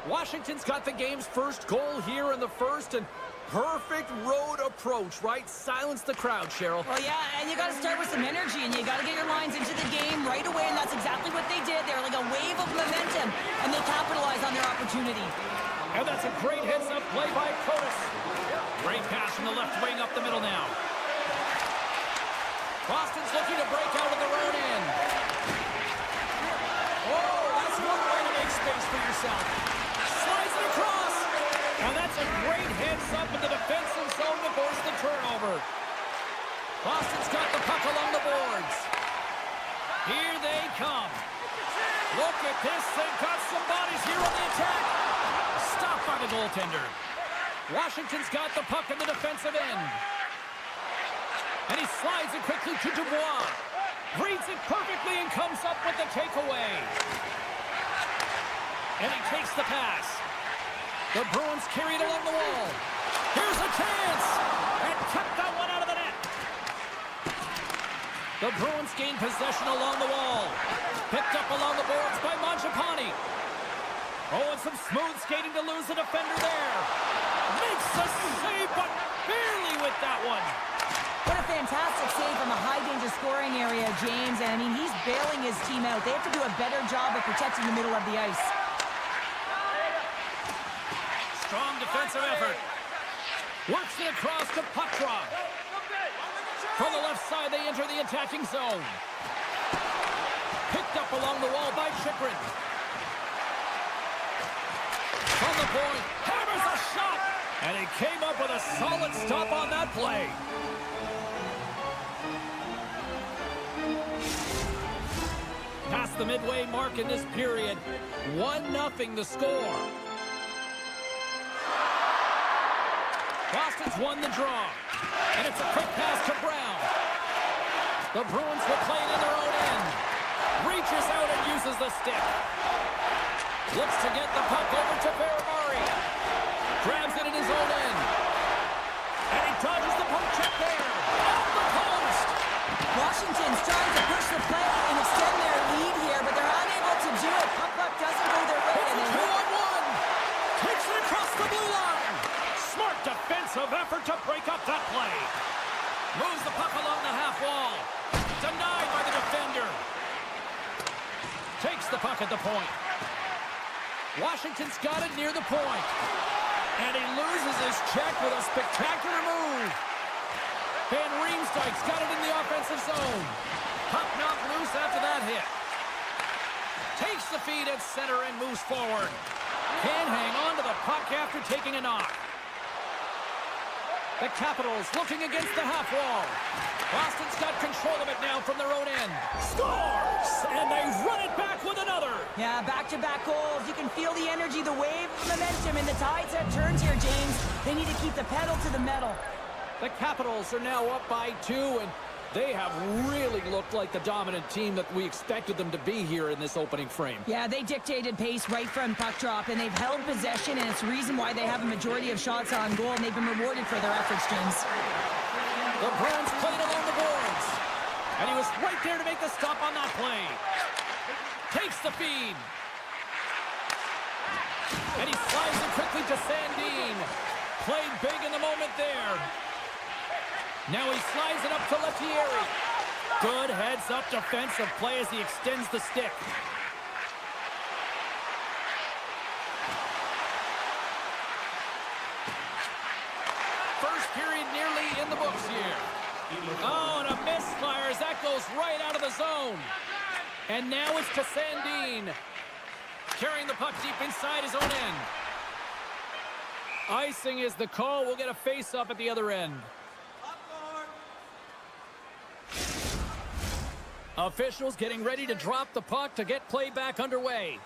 Washington's got the game's first goal here in the first, and perfect road approach, right? Silence the crowd, Cheryl. Well, yeah, and you got to start with some energy, and you got to get your lines into the game right away, and that's exactly what they did. They're like a wave of momentum, and they capitalized on their opportunity. And that's a great heads-up play by Curtis. Great pass from the left wing up the middle now. Boston's looking to break out of their own end. Oh, that's one way to make space for yourself. Slides it across. And that's a great heads-up in the defensive zone to force the turnover. Boston's got the puck along the boards. Here they come. Look at this. They've got some bodies here on the attack. Stopped by the goaltender. Washington's got the puck in the defensive end. And he slides it quickly to Dubois. Reads it perfectly and comes up with the takeaway. And he takes the pass. The Bruins carry it along the wall. Here's a chance! And kept that one out of the net. The Bruins gain possession along the wall. Picked up along the boards by Mangiapane. Oh, and some smooth skating to lose the defender there. Makes a save, but barely with that one. What a fantastic save from a high-danger scoring area, James. And, I mean, he's bailing his team out. They have to do a better job of protecting the middle of the ice. Strong defensive effort. Works it across to Potrov. From the left side, they enter the attacking zone. Picked up along the wall by Chychrun. From the point, hammers a shot. And he came up with a solid stop on that play. Past the midway mark in this period. 1-0 the score. Boston's won the draw. And it's a quick pass to Brown. The Bruins will play it in their own end. Reaches out and uses the stick. Looks to get the puck over to Ferrari. Grabs it in his own end. And he dodges the poke check there. Off the post. Washington's trying to push the play and extend their lead here, but they're unable to do it. Puck doesn't go their way. It's a 2-on-1. Takes it across the blue line. Smart defensive effort to break up that play. Moves the puck along the half wall. Denied by the defender. Takes the puck at the point. Washington's got it near the point. And he loses his check with a spectacular move. Van Riemsdyk's got it in the offensive zone. Puck knocked loose after that hit. Takes the feed at center and moves forward. Can't hang on to the puck after taking a knock. The Capitals looking against the half wall. Boston's got control of it now from their own end. Scores! And they run it back with another. Yeah, back-to-back goals. You can feel the energy, the wave of momentum, and the tides have turned here, James. They need to keep the pedal to the metal. The Capitals are now up by 2, and they have really looked like the dominant team that we expected them to be here in this opening frame. Yeah, they dictated pace right from puck drop, and they've held possession, and it's the reason why they have a majority of shots on goal, and they've been rewarded for their efforts, James. The Bruins played along the boards, and he was right there to make the stop on that play. Takes the feed. And he slides it quickly to Sandin. Played big in the moment there. Now he slides it up to Lettieri. Good heads-up defensive play as he extends the stick. First period nearly in the books here. Oh, and a misfire as that goes right out of the zone. And now it's to Sandin. Carrying the puck deep inside his own end. Icing is the call. We'll get a face-up at the other end. Officials getting ready to drop the puck to get play back underway.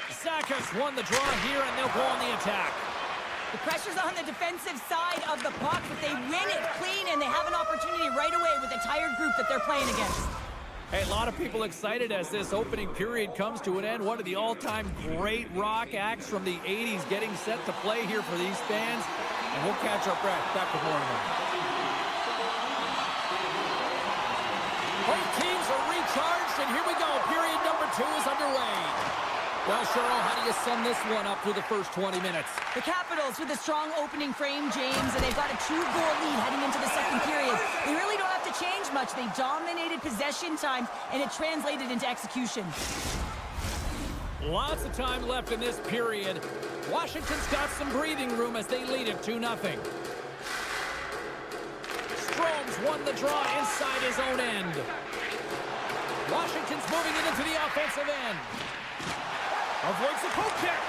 Sakas won the draw here, and they'll go on the attack. The pressure's on the defensive side of the puck, but they win it clean, and they have an opportunity right away with a tired group that they're playing against. Hey, a lot of people excited as this opening period comes to an end. One of the all-time great rock acts from the 80s getting set to play here for these fans. And we'll catch our breath back with more in a moment. Both teams are recharged, and here we go. Period number 2 is underway. Well, Cheryl, how do you sum this one up through the first 20 minutes? The Capitals with a strong opening frame, James, and they've got a 2-goal lead heading into the second period. They really don't have to change much. They dominated possession time, and it translated into execution. Lots of time left in this period. Washington's got some breathing room as they lead it 2-0. Strome's won the draw inside his own end. Washington's moving it into the offensive end. Avoids the poke check.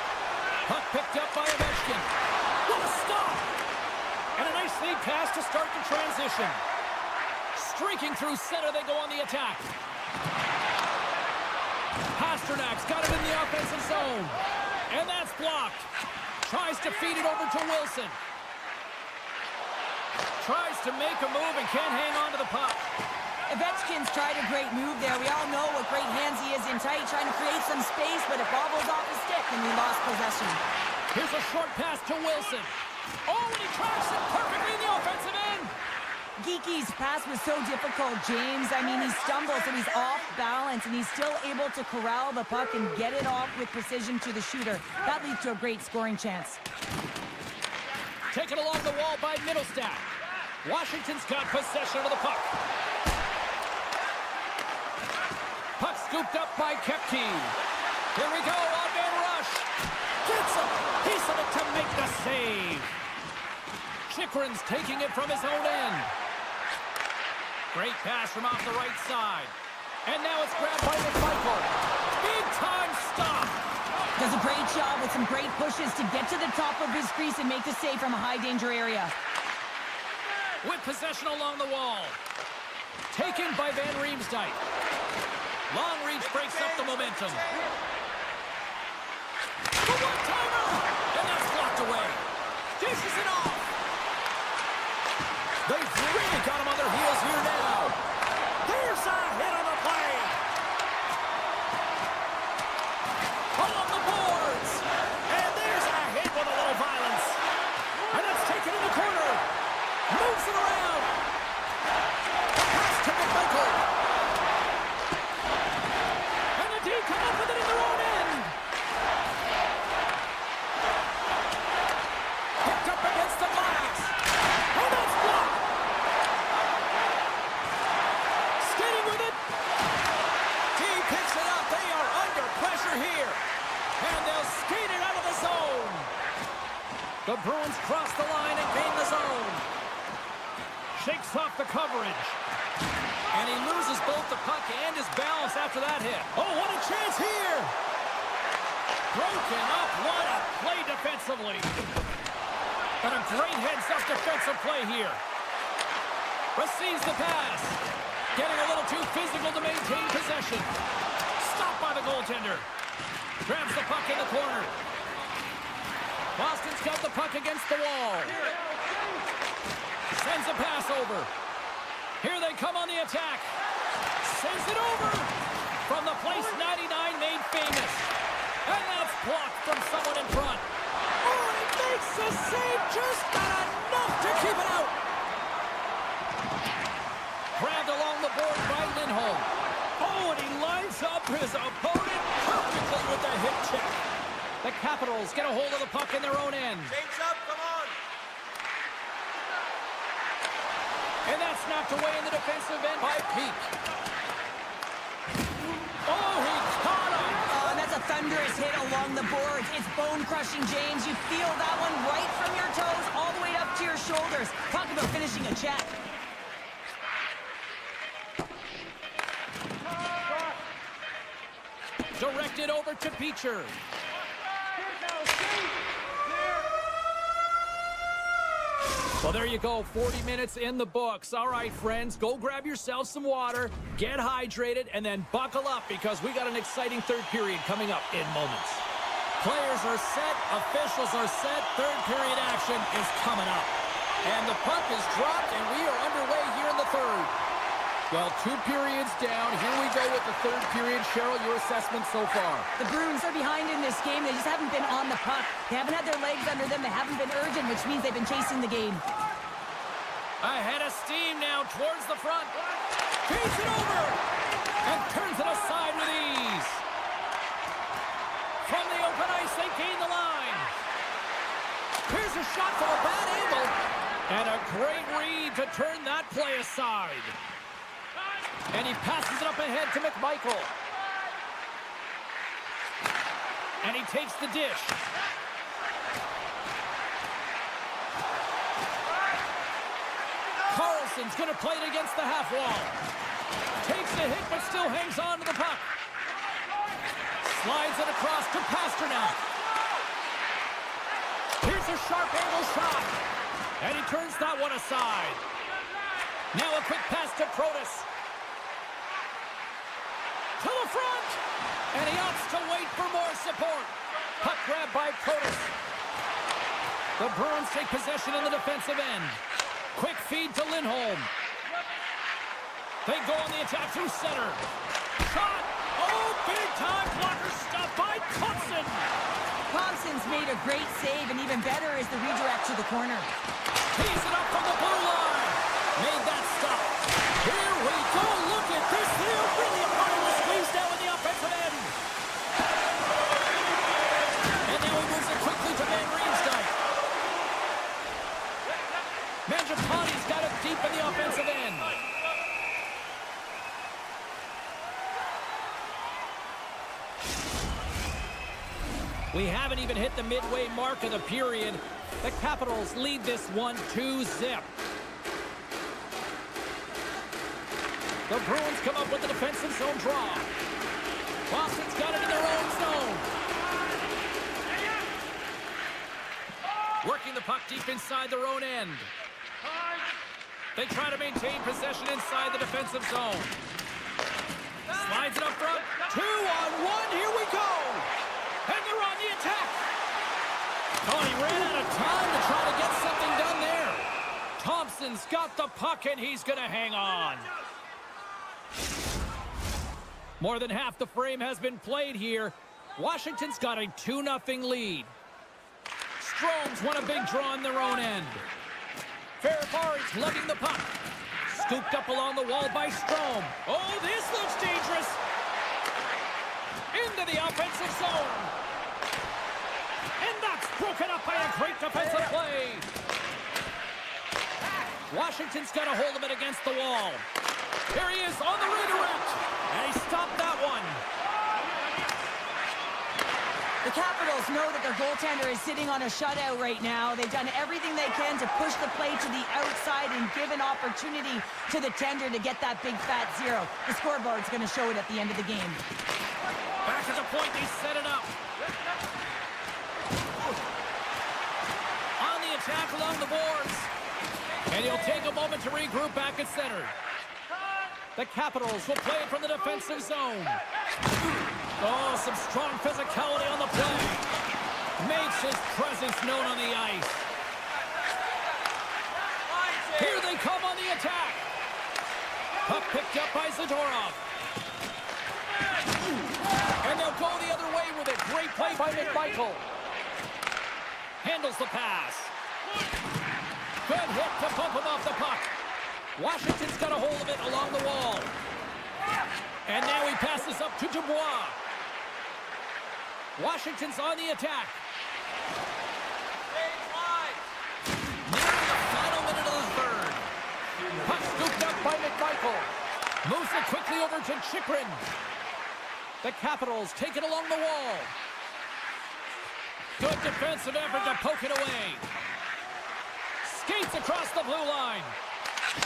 Puck picked up by Ovechkin. What a stop! And a nice lead pass to start the transition. Streaking through center, they go on the attack. Pasternak's got it in the offensive zone. And that's blocked. Tries to feed it over to Wilson. Tries to make a move and can't hang on to the puck. Ovechkin's tried a great move there. We all know what great hands he is in tight, trying to create some space, but it bobbles off his stick, and we lost possession. Here's a short pass to Wilson. Oh, and he tracks it perfectly in the offensive end. Geeky's pass was so difficult, James. I mean, he stumbles and he's off balance, and he's still able to corral the puck and get it off with precision to the shooter. That leads to a great scoring chance. Taken along the wall by Middlestat. Washington's got possession of the puck. Puck scooped up by Kepke. Here we go on Van Rush. Gets a piece of it to make the save. Chikrin's taking it from his own end. Great pass from off the right side. And now it's grabbed by Michael. Big time stop. Does a great job with some great pushes to get to the top of his crease and make the save from a high danger area. With possession along the wall. Taken by Van Riemsdyk. Long reach breaks up the momentum. The one-timer! And that's blocked away. Dishes it off. They've really got him on their heels here now. There's a hit on the play. On the boards. And there's a hit with a little violence. And that's taken in the corner. Moves it around. Pass to McMichael. And the D come up with it in their own end. Picked up against the glass. And that's blocked. Skating with it. D picks it up. They are under pressure here. And they'll skate it out of the zone. The Bruins cross the line and gain the zone. Shakes off the coverage. And he loses both the puck and his balance after that hit. Oh, what a chance here! Broken up. What a play defensively. And a great heads-up defensive play here. Receives the pass. Getting a little too physical to maintain possession. Stopped by the goaltender. Grabs the puck in the corner. Boston's got the puck against the wall. Sends a pass over. Here they come on the attack. Sends it over. From the place 99 made famous. And that's blocked from someone in front. Oh, and he makes the save. Just not enough to keep it out. Grabbed along the board by Lindholm. Oh, and he lines up his opponent perfectly with the hip check. The Capitals get a hold of the puck in their own end. James up, come on. And that's knocked away in the defensive end by Peak. Oh, he caught him. Oh, and that's a thunderous hit along the boards. It's bone-crushing, James. You feel that one right from your toes all the way up to your shoulders. Talk about finishing a check. Directed over to Beecher. Well, there you go. 40 minutes in the books. All right, friends, go grab yourself some water, get hydrated, and then buckle up because we got an exciting third period coming up in moments. Players are set, officials are set, third period action is coming up. And the puck is dropped, and we are underway here in the third. Well, 2 periods down. Here we go with the third period. Cheryl, your assessment so far? The Bruins are behind in this game. They just haven't been on the puck. They haven't had their legs under them. They haven't been urgent, which means they've been chasing the game. Ahead of steam now towards the front. Feeds it over and turns it aside with ease. From the open ice, they gain the line. Here's a shot from a bad angle. And a great read to turn that play aside. And he passes it up ahead to McMichael. And he takes the dish. Carlson's going to play it against the half wall. Takes the hit, but still hangs on to the puck. Slides it across to Pasternak. Here's a sharp angle shot. And he turns that one aside. Now a quick pass to Protas. To the front! And he opts to wait for more support. Puck grab by Protas. The Bruins take possession in the defensive end. Quick feed to Lindholm. They go on the attack through center. Shot! Oh, big time blocker stop by Thompson! Thompson's made a great save, and even better is the redirect to the corner. Tees it up from the blue line. Made that stop. Here we go. Look at this. They're really a part of the squeeze down in the offensive end. And now he moves it quickly to Van Riemsdyk. Mangiapane's got it deep in the offensive end. We haven't even hit the midway mark of the period. The Capitals lead this one 2-0. The Bruins come up with the defensive zone draw. Boston's got it in their own zone. Working the puck deep inside their own end. They try to maintain possession inside the defensive zone. Slides it up front. 2-on-1. Here we go. And they're on the attack. Oh, he ran out of time to try to get something done there. Thompson's got the puck, and he's going to hang on. More than half the frame has been played here. Washington's got a 2-0 lead. Strome's won a big draw in their own end. Ferrari's lugging the puck. Scooped up along the wall by Strome. Oh, this looks dangerous. Into the offensive zone. And that's broken up by a great defensive play. Washington's got a hold of it against the wall. Here he is on the redirect. And he stopped that one. The Capitals know that their goaltender is sitting on a shutout right now. They've done everything they can to push the play to the outside and give an opportunity to the tender to get that big fat zero. The scoreboard's going to show it at the end of the game. Back at the point, they set it up. On the attack along the boards. And he'll take a moment to regroup back at center. The Capitals will play it from the defensive zone. Oh, some strong physicality on the play. Makes his presence known on the ice. Here they come on the attack. Puck picked up by Zadorov. And they'll go the other way with it. Great play by McMichael. Handles the pass. Good hit to bump him off the puck. Washington's got a hold of it along the wall. And now he passes up to Dubois. Washington's on the attack. Near the final minute of the third. Puck scooped up by McMichael. Moves it quickly over to Chychrun. The Capitals take it along the wall. Good defensive effort to poke it away. Skates across the blue line.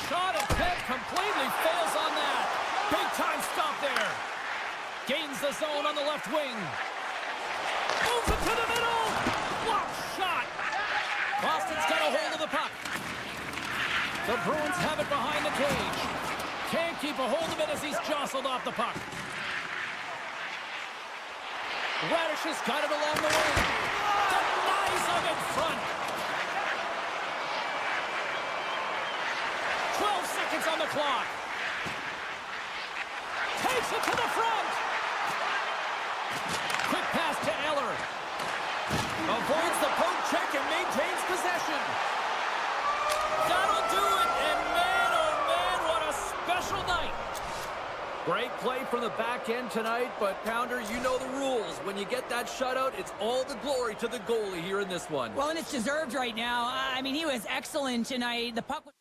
Shot attempt completely fails on that. Big time stop there. Gains the zone on the left wing. Moves it to the middle. Block shot. Boston's got a hold of the puck. The Bruins have it behind the cage. Can't keep a hold of it as he's jostled off the puck. Radish has got it along the wing. Denies him in front. 12 seconds on the clock. Takes it to the front. Quick pass to Eller. Avoids the poke check and maintains possession. That'll do it. And man, oh man, what a special night. Great play from the back end tonight, but Pounder, you know the rules. When you get that shutout, it's all the glory to the goalie here in this one. Well, and it's deserved right now. I mean, he was excellent tonight. The puck was...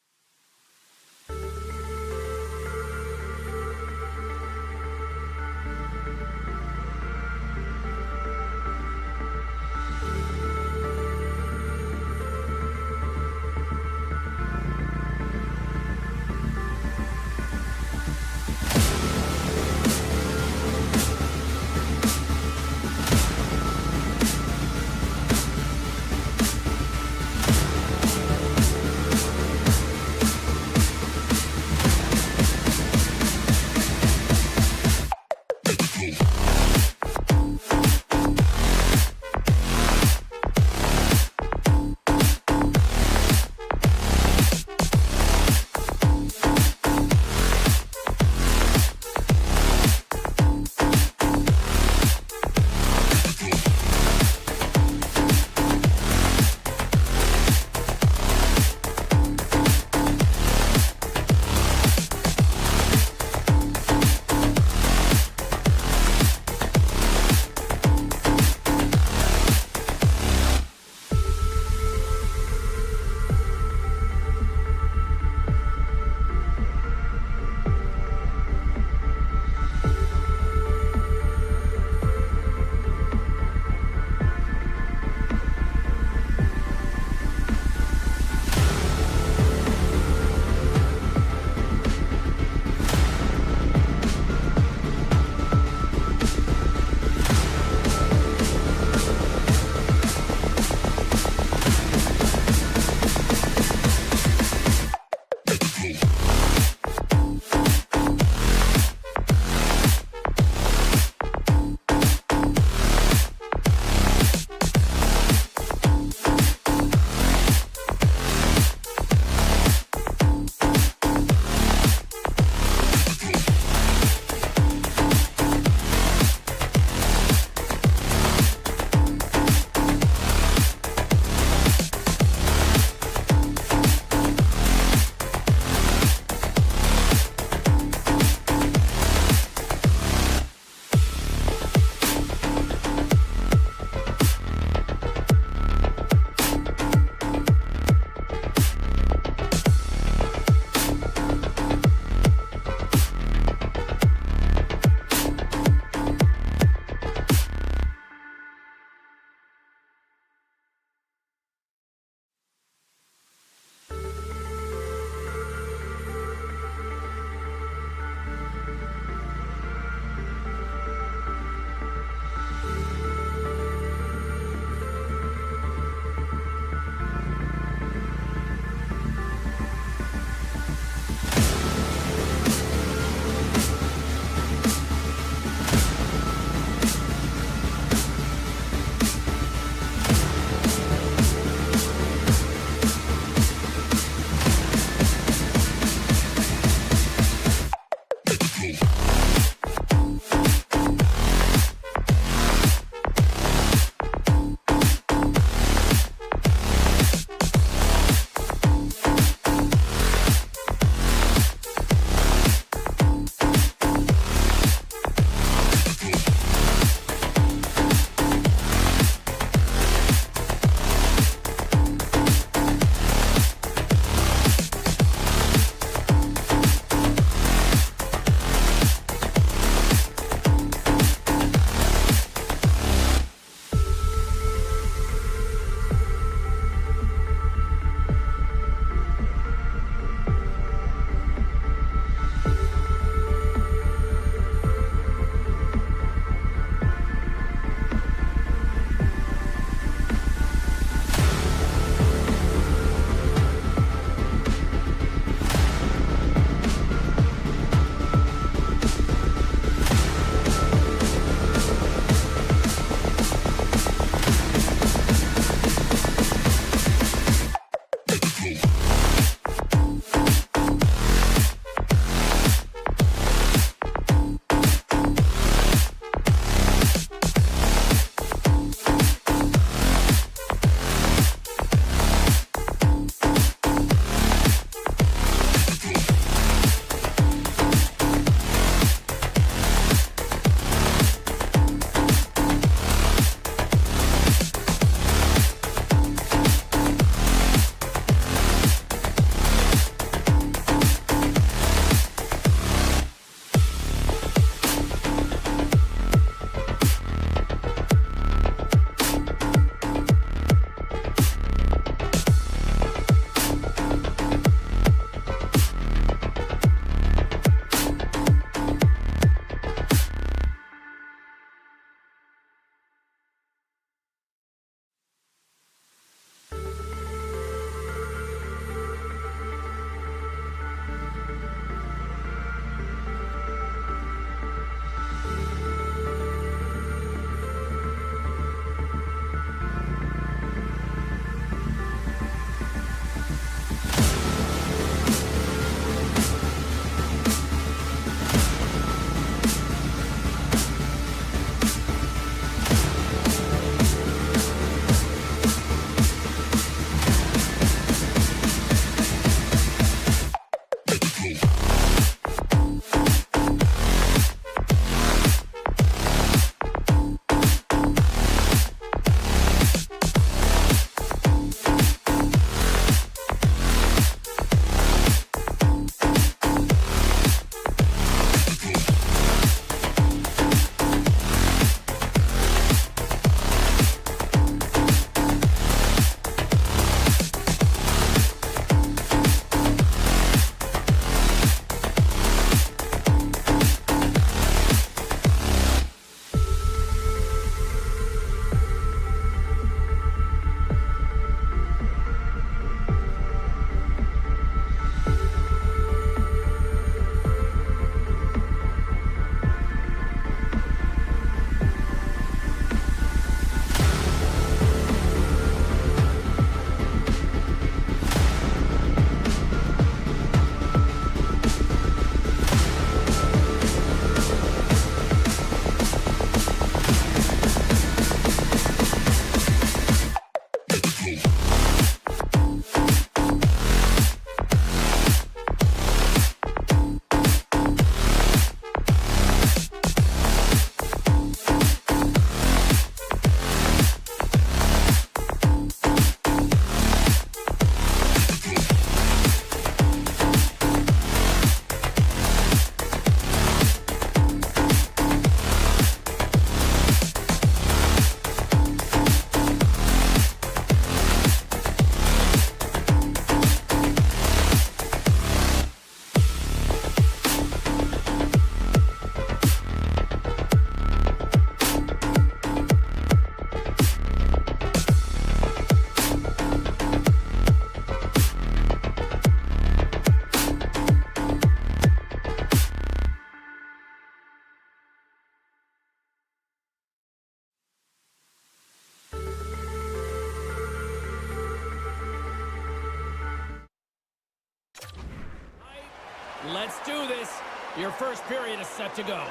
Let's do this. Your first period is set to go.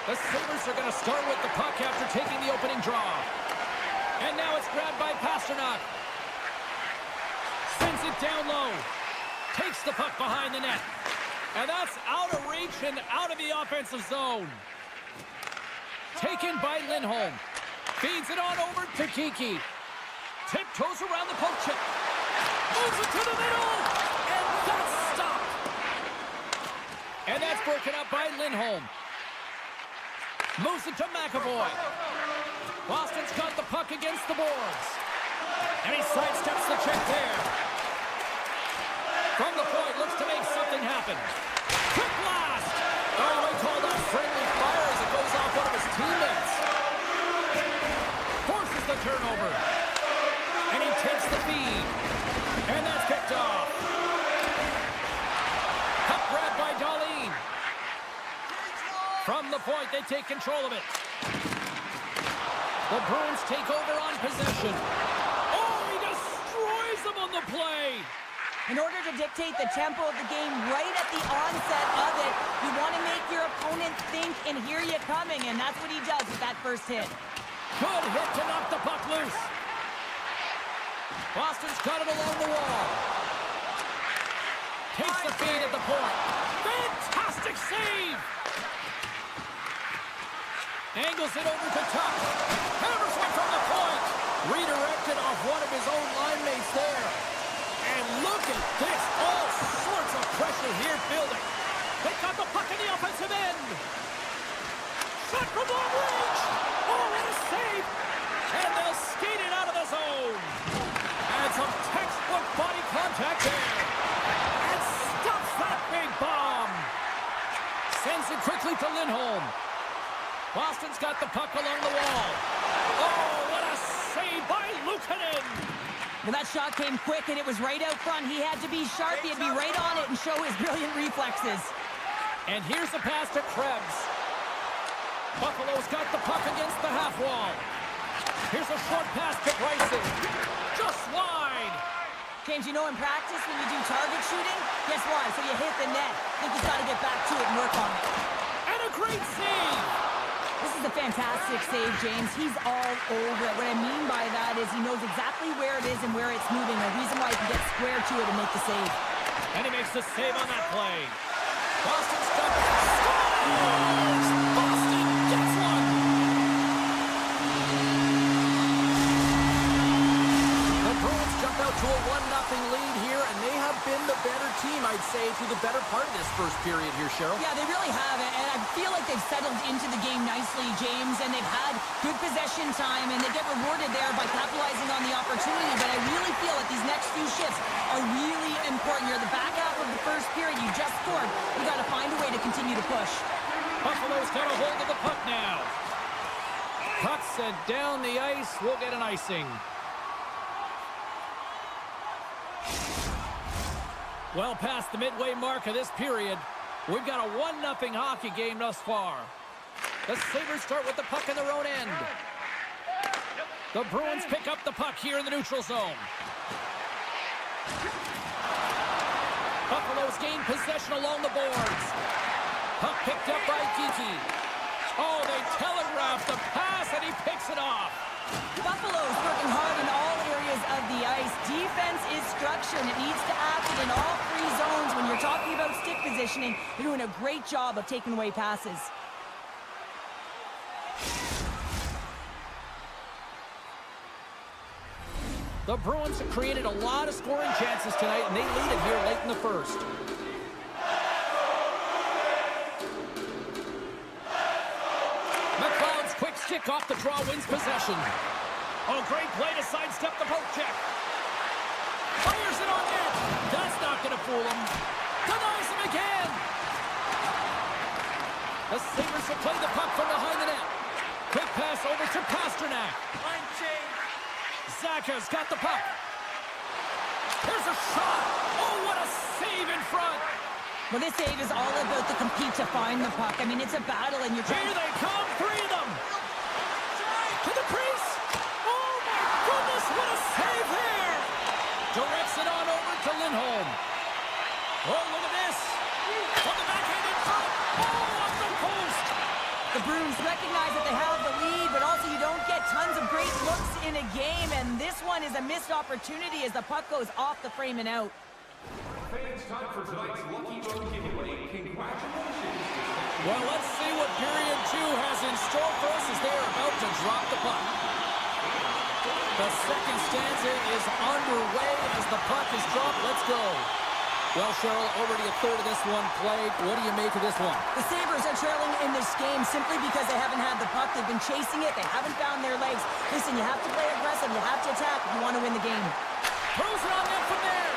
The Sabres are going to start with the puck after taking the opening draw. And now it's grabbed by Pasternak. Sends it down low. Takes the puck behind the net. And that's out of reach and out of the offensive zone. Taken by Lindholm. Feeds it on over to Kiki. Tiptoes around the poke check. Moves it to the middle. And that's stopped. And that's broken up by Lindholm. Moves it to McAvoy. Boston's got the puck against the boards. And he sidesteps the check there. From the point, looks to make something happen. Quick blast! Oh, he called out friendly fire as it goes off one of his teammates. Forces the turnover. And he takes the feed. And that's picked off. Puck grabbed by Darlene. From the point, they take control of it. The Bruins take over on possession. Oh, he destroys them on the play. In order to dictate the tempo of the game right at the onset of it, you want to make your opponent think and hear you coming, and that's what he does with that first hit. Good hit to knock the puck loose. Boston's got it along the wall. Takes the feed at the point. Fantastic save! Angles it over to Tuck. Hammers one from the point. Redirected off one of his own line mates there. And look at this. All sorts of pressure here building. They got the puck in the offensive end. Shot from long range. Oh, what a save. And they'll skate it out of the zone. And some textbook body contact there. And stops that big bomb. Sends it quickly to Lindholm. Boston's got the puck along the wall. Oh, what a save by Luukkonen. Well, that shot came quick, and it was right out front. He had to be sharp. He had to be right on it and show his brilliant reflexes. And here's a pass to Krebs. Buffalo's got the puck against the half wall. Here's a short pass to Bryson. Just wide. James, you know in practice when you do target shooting, guess why? So you hit the net. I think he's got to get back to it and work on it. And a great save. This is a fantastic save, James. He's all over it. What I mean by that is he knows exactly where it is and where it's moving. The reason why he can get square to it and make the save. And he makes the save on that play. Boston's got it. Scores! Boston gets one. The Bruins jump out to a 1-0 lead here, and they have been the better team, I'd say, through the better part of this first period here, Cheryl. Yeah, they really have it, and I feel like they've settled into the game nicely, James, and they've had good possession time, and they get rewarded there by capitalizing on the opportunity, but I really feel that these next few shifts are really important. You're the back half of the first period. You just scored. You got to find a way to continue to push. Buffalo's got a hold of the puck now. Puck sent down the ice. We'll get an icing. Well past the midway mark of this period, we've got a 1-0 hockey game thus far. The Sabres start with the puck in their own end. The Bruins pick up the puck here in the neutral zone. Buffalo's gained possession along the boards. Puck picked up by Kiki. Oh, they telegraph the pass, and he picks it off. Buffalo's working hard in all areas of the ice. Defense is structured. It needs to happen in all three zones. When you're talking about stick positioning, they're doing a great job of taking away passes. The Bruins have created a lot of scoring chances tonight, and they lead it here late in the first. McLeod's quick stick off the draw wins possession. Oh, great play to sidestep the poke check. Fires it on net. That's not going to fool him. Denies him again. The Sabres will play the puck from behind the net. Quick pass over to Pasternak. Zaka's got the puck. Here's a shot. Oh, what a save in front. Well, this save is all about the compete to find the puck. I mean, it's a battle, and you're trying Here they come, three of them. To the crease. Oh, my goodness, what a save there. Directs it on over to Lindholm. Oh, look at this. From the backhand in front. Oh, off the post. The Bruins recognize that they have the lead, but also you don't get tons of great looks in a game, and this one is a missed opportunity as the puck goes off the frame and out. Fans, time for tonight's Lucky Road giveaway. Congratulations. Well, let's see what period 2 has in store for us as they are about to drop the puck. The second stanza is underway as the puck is dropped. Let's go. Well, Cheryl, already a third of this one played. What do you make of this one? The Sabres are trailing in this game simply because they haven't had the puck. They've been chasing it. They haven't found their legs. Listen, you have to play aggressive. You have to attack if you want to win the game. Throws it on net from there.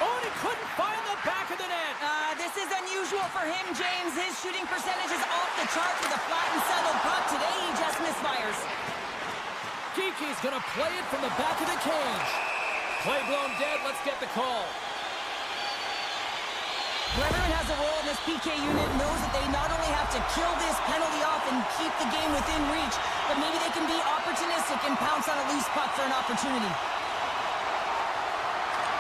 Oh, and he couldn't find the back of the net. This is unusual for him, James. His shooting percentage is off the charts with a flat and settled puck. Today, he just misfires. Geeky's going to play it from the back of the cage. Play blown dead. Let's get the call. Whoever has a role in this PK unit knows that they not only have to kill this penalty off and keep the game within reach, but maybe they can be opportunistic and pounce on a loose puck for an opportunity.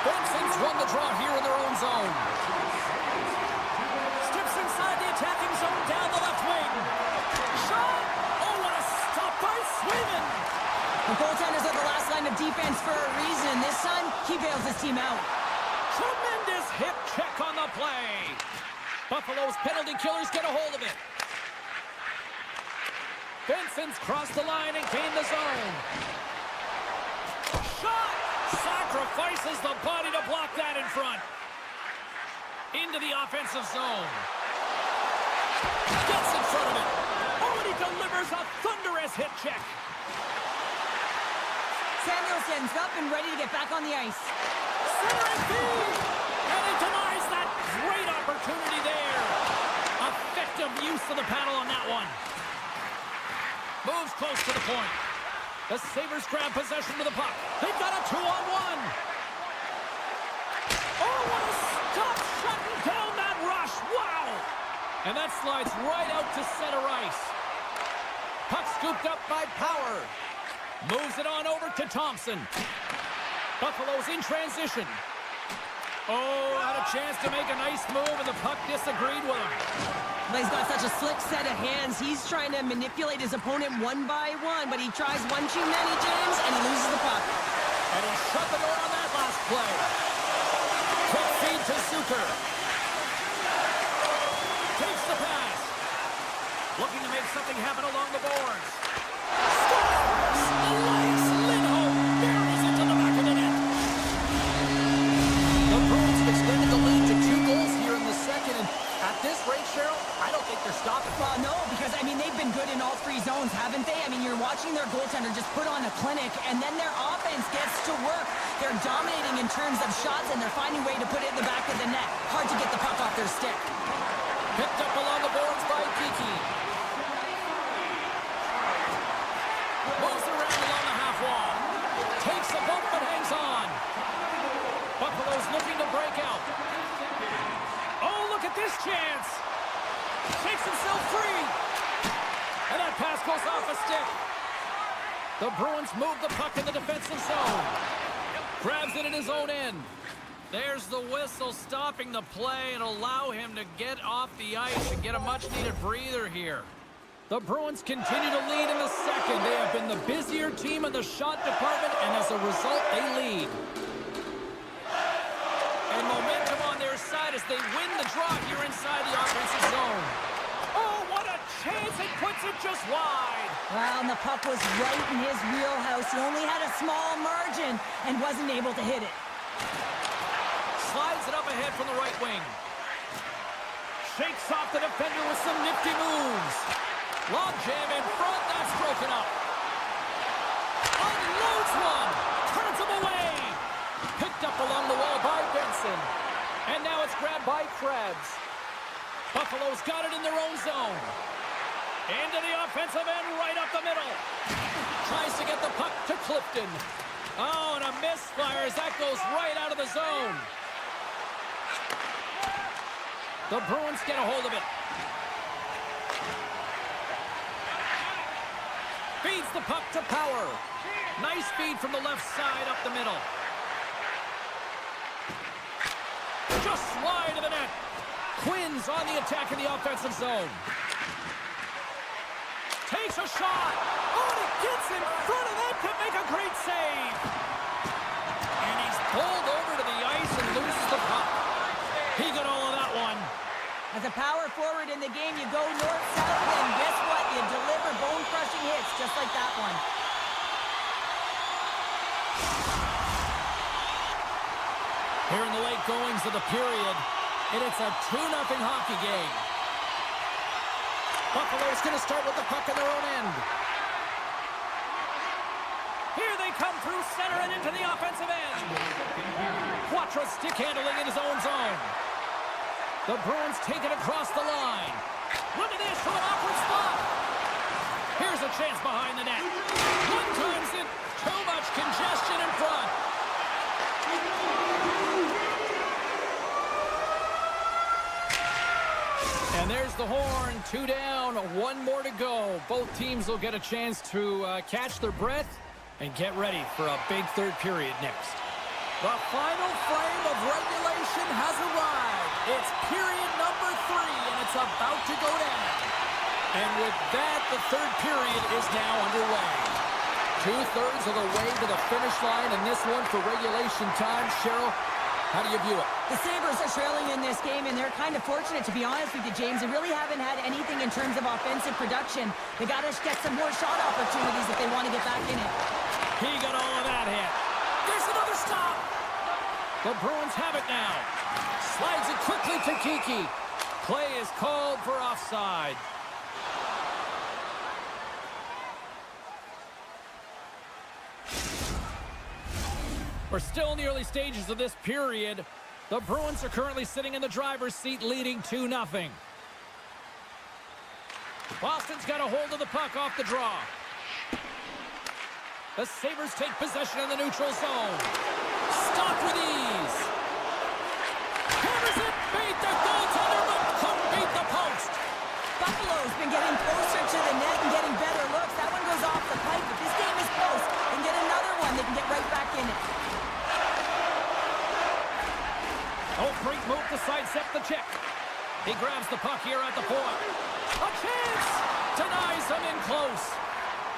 Benson's won the draw here in their own zone. Steps inside the attacking zone down the left wing. Shot! Oh, what a stop by Swayman! The goaltenders are the last line of defense for a reason. This time, he bails his team out. Tremendous hip check on the play. Buffalo's penalty killers get a hold of it. Benson's crossed the line and gained the zone. Shot! Sacrifices the body to block that in front. Into the offensive zone. Gets in front of it. Oh, and he delivers a thunderous hit check. Samuelson's up and ready to get back on the ice. Centering feed! And he denies that great opportunity there. Effective use of the paddle on that one. Moves close to the point. The Sabres grab possession of the puck. They've got a 2-on-1. Oh, what a stop! Shutting down that rush. Wow! And that slides right out to center ice. Puck scooped up by Power. Moves it on over to Thompson. Buffalo's in transition. Oh, had a chance to make a nice move, and the puck disagreed with him. He's got such a slick set of hands. He's trying to manipulate his opponent one by one, but he tries one too many, James, and he loses the puck. And he shut the door on that last play. Quick feed to Zucker. Takes the pass. Looking to make something happen along the boards. Elias Lindholm buries it to the back of the net. The Bruins have extended the lead to 2 goals here in the second, and at this rate, Cheryl, I don't think they're stopping. Well, no, because, I mean, they've been good in all 3 zones, haven't they? I mean, you're watching their goaltender just put on a clinic, and then their offense gets to work. They're dominating in terms of shots, and they're finding a way to put it in the back of the net. Hard to get the puck off their stick. Picked up along the boards by Geeky. Moves around along the half wall. Takes the bump but hangs on. Buffalo's looking to break out. Oh, look at this chance. Shakes himself free. And that pass goes off a stick. The Bruins move the puck in the defensive zone. Grabs it in his own end. There's the whistle stopping the play and allow him to get off the ice and get a much-needed breather here. The Bruins continue to lead in the second. They have been the busier team in the shot department, and as a result, they lead. And momentum on their side as they win the draw here inside the offensive zone. Oh, what a chance. It puts it just wide. Well, and the puck was right in his wheelhouse. He only had a small margin and wasn't able to hit it. Slides it up ahead from the right wing. Shakes off the defender with some nifty moves. Lob jam in front, that's broken up. Unloads one, turns him away. Picked up along the wall by Benson. And now it's grabbed by Krebs. Buffalo's got it in their own zone. Into the offensive end, right up the middle. Tries to get the puck to Clifton. Oh, and a misfire as that goes right out of the zone. The Bruins get a hold of it. Feeds the puck to Power. Nice feed from the left side up the middle. Just wide of the net. Quinn's on the attack in the offensive zone. Takes a shot. Oh, and he gets in front of that to make a great save. And he's pulled over to the ice and loses the puck. He got all of that one. As a power forward in the game, you go north-south, and guess what? You deliver bone-crushing hits just like that one. Here in the late goings of the period, and it's a 2-0 hockey game. Buffalo's going to start with the puck in their own end. Here they come through center and into the offensive end. Quattro stick handling in his own zone. The Bruins take it across the line. Look at this from an awkward spot. Here's a chance behind the net. One times it. Too much congestion in front. And there's the horn. 2 down, 1 more to go. Both teams will get a chance to catch their breath and get ready for a big third period next. The final frame of regulation has arrived. It's period number 3, and it's about to go down. And with that, the third period is now underway. 2/3 of the way to the finish line in this one for regulation time. Cheryl, how do you view it? The Sabres are trailing in this game, and they're kind of fortunate, to be honest with you, James. They really haven't had anything in terms of offensive production. They got to get some more shot opportunities if they want to get back in it. He got all of that hit. There's another stop. The Bruins have it now. Slides it quickly to Kiki. Play is called for offside. We're still in the early stages of this period. The Bruins are currently sitting in the driver's seat, leading 2-0. Boston's got a hold of the puck off the draw. The Sabres take possession in the neutral zone. Stopped with ease. Hammers it. Beat the goaltender, but couldn't beat the post. Buffalo's been getting closer to the net and getting better looks. That one goes off the pipe. If this game is close, they can get another one. They can get right back in it. Oh, great move to sidestep the check. He grabs the puck here at the point. A chance! Denies him in close.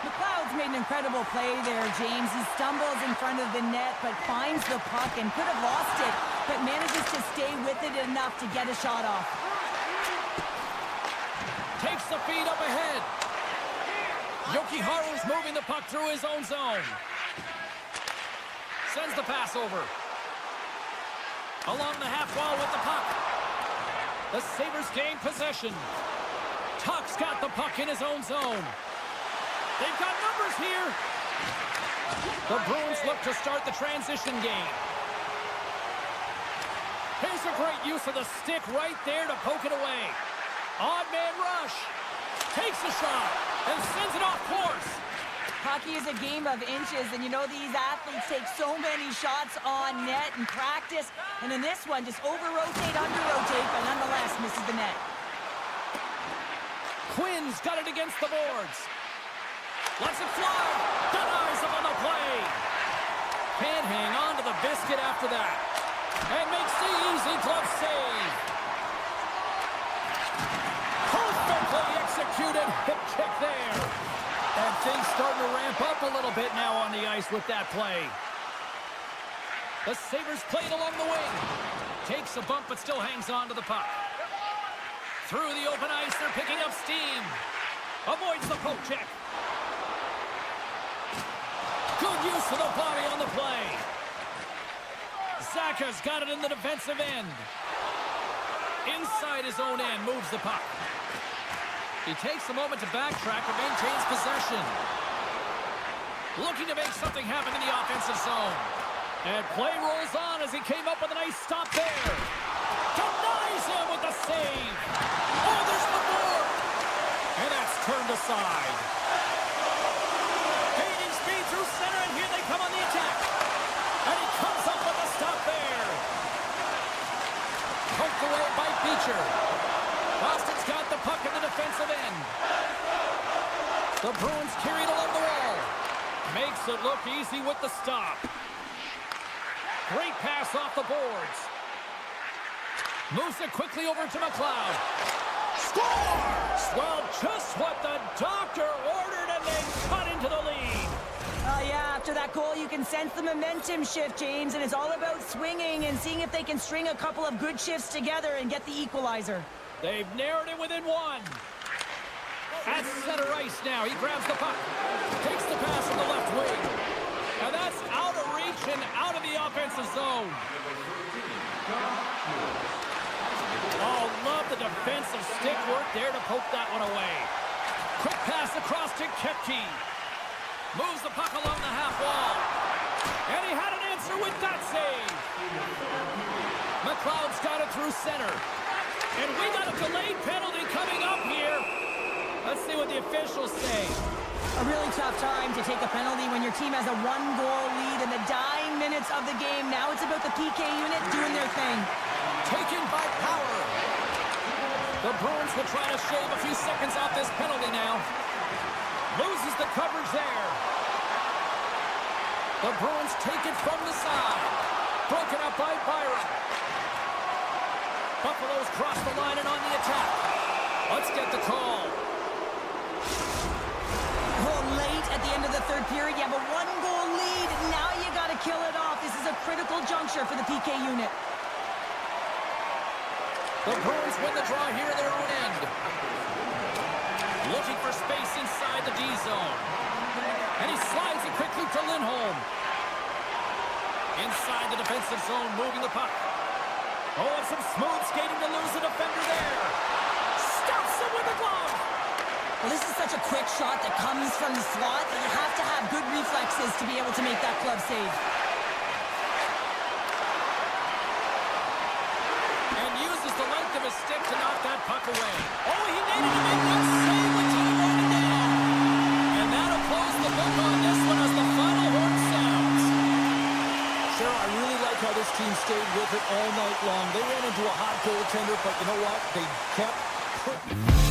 McLeod's made an incredible play there, James. He stumbles in front of the net, but finds the puck and could have lost it, but manages to stay with it enough to get a shot off. Takes the feed up ahead. Jokiharju's moving the puck through his own zone. Sends the pass over. Along the half wall with the puck. The Sabres gain possession. Tuck's got the puck in his own zone. They've got numbers here. The Bruins look to start the transition game. Here's a great use of the stick right there to poke it away. Odd man rush. Takes a shot and sends it off course. Hockey is a game of inches, and you know these athletes take so many shots on net in practice, and in this one, just over-rotate, under-rotate, but nonetheless misses the net. Quinn's got it against the boards. Lets it fly. Denies him on the play. Can't hang on to the biscuit after that. And makes the easy glove save. Perfectly executed hip kick there. And things starting to ramp up a little bit now on the ice with that play. The Sabres played along the wing. Takes a bump but still hangs on to the puck. Through the open ice, they're picking up steam. Avoids the poke check. Good use of the body on the play. Zaka's got it in the defensive end. Inside his own end, moves the puck. He takes a moment to backtrack and maintains possession. Looking to make something happen in the offensive zone. And play rolls on as he came up with a nice stop there. Denies him with the save. Oh, there's the board. And that's turned aside. Gaining speed through center, and here they come on the attack. And he comes up with a stop there. Poked away by Beecher. Boston's got the puck in the defensive end. The Bruins carried along the wall. Makes it look easy with the stop. Great pass off the boards. Moves it quickly over to McLeod. Scores! Well, just what the doctor ordered, and they cut into the lead. Yeah, after that goal, you can sense the momentum shift, James, and it's all about swinging and seeing if they can string a couple of good shifts together and get the equalizer. They've narrowed it within one. At center ice now. He grabs the puck. Takes the pass from the left wing. And that's out of reach and out of the offensive zone. Oh, love the defensive stick work there to poke that one away. Quick pass across to Kepke. Moves the puck along the half wall. And he had an answer with that save. McLeod's got it through center. And we got a delayed penalty coming up here. Let's see what the officials say. A really tough time to take a penalty when your team has a one-goal lead in the dying minutes of the game. Now it's about the PK unit doing their thing. Taken by Power. The Bruins will try to shave a few seconds off this penalty now. Loses the coverage there. The Bruins take it from the side. Broken up by Byron. Buffalo's crossed the line and on the attack. Let's get the call. Late at the end of the third period, you have a one-goal lead. Now you got to kill it off. This is a critical juncture for the PK unit. The Bruins win the draw here in their own end. Looking for space inside the D zone. And he slides it quickly to Lindholm. Inside the defensive zone, moving the puck. Oh, and some smooth skating to lose the defender there. Stops him with the glove. Well, this is such a quick shot that comes from the slot that you have to have good reflexes to be able to make that glove save. And uses the length of his stick to knock that puck away. Oh, he needed to make that save with time running down. And that'll close the book on this one as the final horn sounds. Sure, I really like how this team stayed with it all night long. They ran into a hot goaltender, but you know what? They kept putting...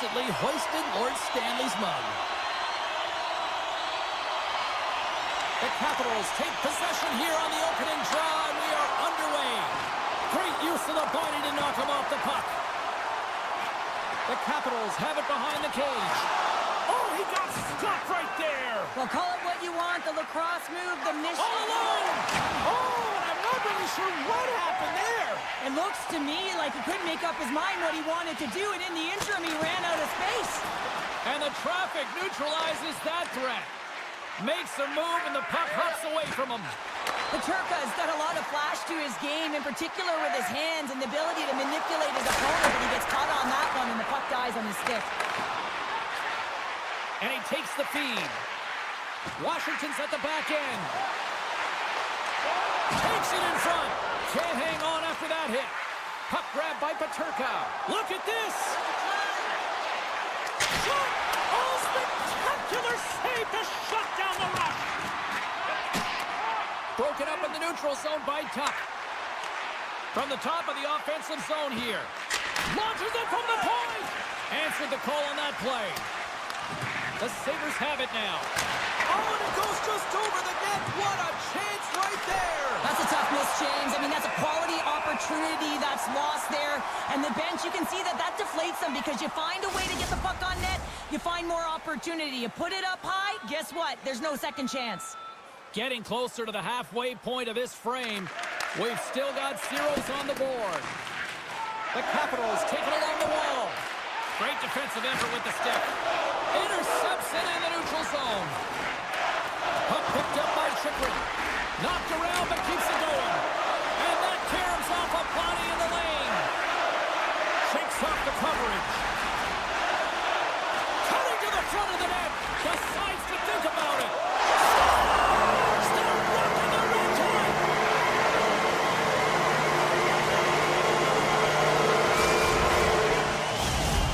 recently hoisted Lord Stanley's mug. The Capitals take possession here on the opening draw, and we are underway. Great use of the body to knock him off the puck. The Capitals have it behind the cage. Oh, he got stopped right there. Well, call it what you want, the lacrosse move, the mission. All alone. Oh, and I'm not really sure what happened there. It looks to me like he couldn't make up his mind what he wanted to do, and in the interim, he ran out of space. And the traffic neutralizes that threat. Makes a move, and the puck hops away from him. Paterka's got a lot of flash to his game, in particular with his hands and the ability to manipulate his opponent, but he gets caught on that one, and the puck dies on his stick. And he takes the feed. Washington's at the back end. Takes it in front. Can't hang on after that hit. Puck grab by Paterka. Look at this. Shot. Oh, spectacular save to shut down the rush. Broken up in the neutral zone by Tuck. From the top of the offensive zone here. Launches it from the point. Answered the call on that play. The Sabres have it now. Oh, and it goes just over the net. What a chance right there. That's a tough miss, James. I mean, that's a quality opportunity that's lost there. And the bench, you can see that deflates them because you find a way to get the puck on net, you find more opportunity. You put it up high, guess what? There's no second chance. Getting closer to the halfway point of this frame. We've still got zeros on the board. The Capitals take it along the wall. Great defensive effort with the stick. Intercepts it in the neutral zone. Puck picked up by Chikrin. Knocked around but keeps it going. And that caroms off a body in the lane. Shakes off the coverage. Cutting to the front of the net. Decides to think about it. Scores! They're rocking their red tonight.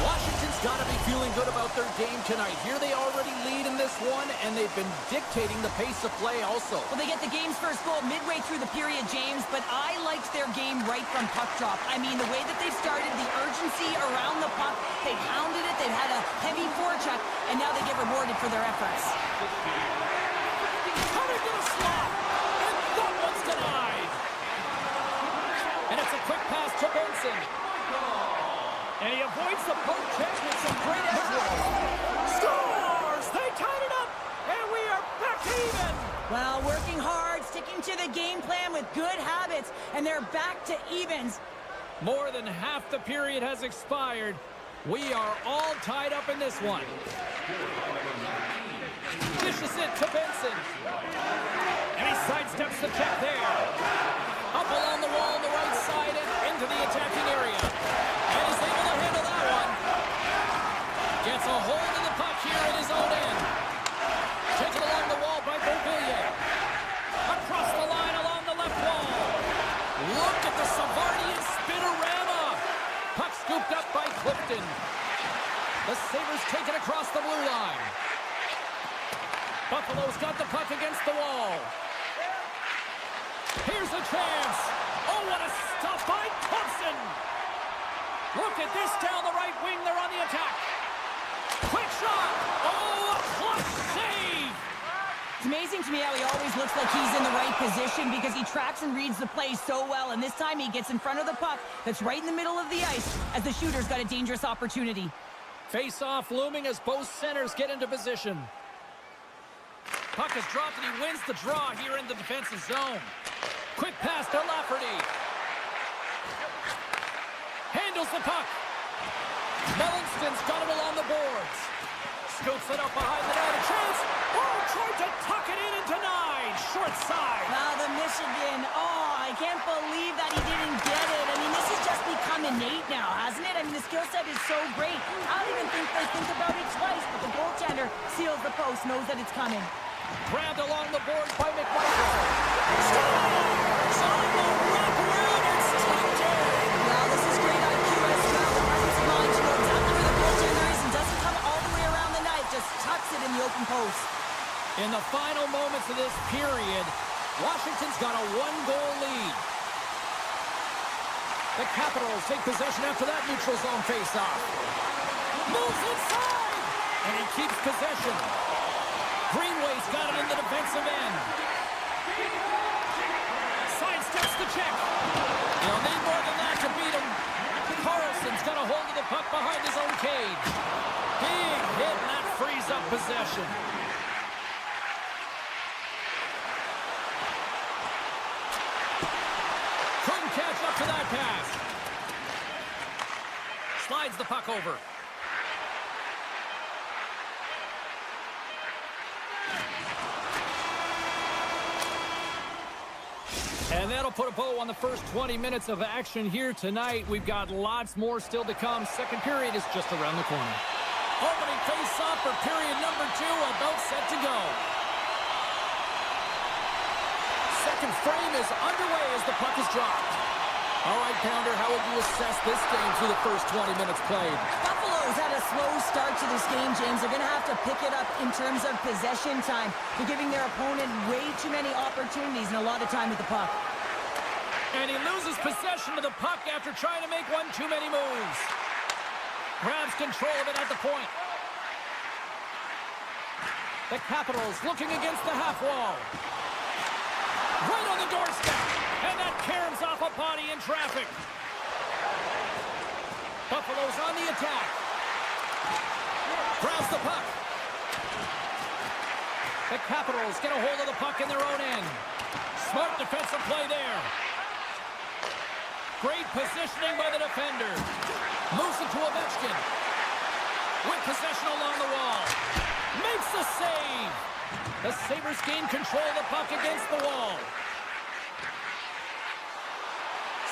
Washington's got to be feeling good about their game tonight. Here they already lead in this one, and they've been dictating the pace of play also. Well, they get the game's first goal midway through the period, James, but I liked their game right from puck drop. I mean, the way that they've started, the urgency around the puck, they pounded it, they've had a heavy forecheck, and now they get rewarded for their efforts. Coming to the slot, and that one's denied. And it's a quick pass to Benson. And he avoids the poke check with some great edge work. Scores! They tied it up, and we are back even. Well, working hard, sticking to the game plan with good habits, and they're back to evens. More than half the period has expired. We are all tied up in this one. Dishes it to Benson. And he sidesteps the check there. Up along the wall on the right side and into the attacking area. And he's able to handle that one. Gets a hold of the puck here at his own end. Taken along the wall by Beauvillier. Across the line along the left wall. Look at the Savardian spinorama. Puck scooped up by Clifton. The Sabres take it across the blue line. Buffalo's got the puck against the wall. Here's a chance. Oh, what a stop by Thompson. Look at this down the right wing. They're on the attack. Quick shot. Oh, a clutch save. It's amazing to me how he always looks like he's in the right position because he tracks and reads the play so well, and this time he gets in front of the puck that's right in the middle of the ice as the shooter's got a dangerous opportunity. Face-off looming as both centers get into position. Puck is dropped and he wins the draw here in the defensive zone. Quick pass to Lafferty. Handles the puck. Mellinston's got it along the boards. Scoops it up behind the net. A chance. Oh, tried to tuck it in and denied. Short side. Wow, the Michigan. Oh, I can't believe that he didn't get it. I mean, this has just become innate now, hasn't it? I mean, the skill set is so great. I don't even think they think about it twice, but the goaltender seals the post, knows that it's coming. Grabbed along the boards by McMichael. Scores! On the wraparound and stopped it. Well, this is great IQ as well. The presence of mind to know exactly where the goaltender is and doesn't come all the way around the net, just tucks it in the open post. In the final moments of this period, Washington's got a one-goal lead. The Capitals take possession after that neutral zone face-off. Moves inside! And he keeps possession. Greenway's got it in the defensive end. Sidesteps the check. He'll need more than that to beat him. Carlson's got a hold of the puck behind his own cage. Big hit, and that frees up possession. Couldn't catch up to that pass. Slides the puck over. And that'll put a bow on the first 20 minutes of action here tonight. We've got lots more still to come. Second period is just around the corner. Opening face-off for period number 2, about set to go. Second frame is underway as the puck is dropped. All right, Pounder, how would you assess this game through the first 20 minutes played? Buffalo's had a slow start to this game, James. They're going to have to pick it up in terms of possession time. They're giving their opponent way too many opportunities and a lot of time with the puck. And he loses possession of the puck after trying to make one too many moves. Grabs control of it at the point. The Capitals looking against the half wall. Right on the doorstep. And that caroms off a body in traffic. Buffalo's on the attack. Grabs the puck. The Capitals get a hold of the puck in their own end. Smart defensive play there. Great positioning by the defender. Moves it to Ovechkin. With possession along the wall. Makes the save. The Sabres gain control of the puck against the wall.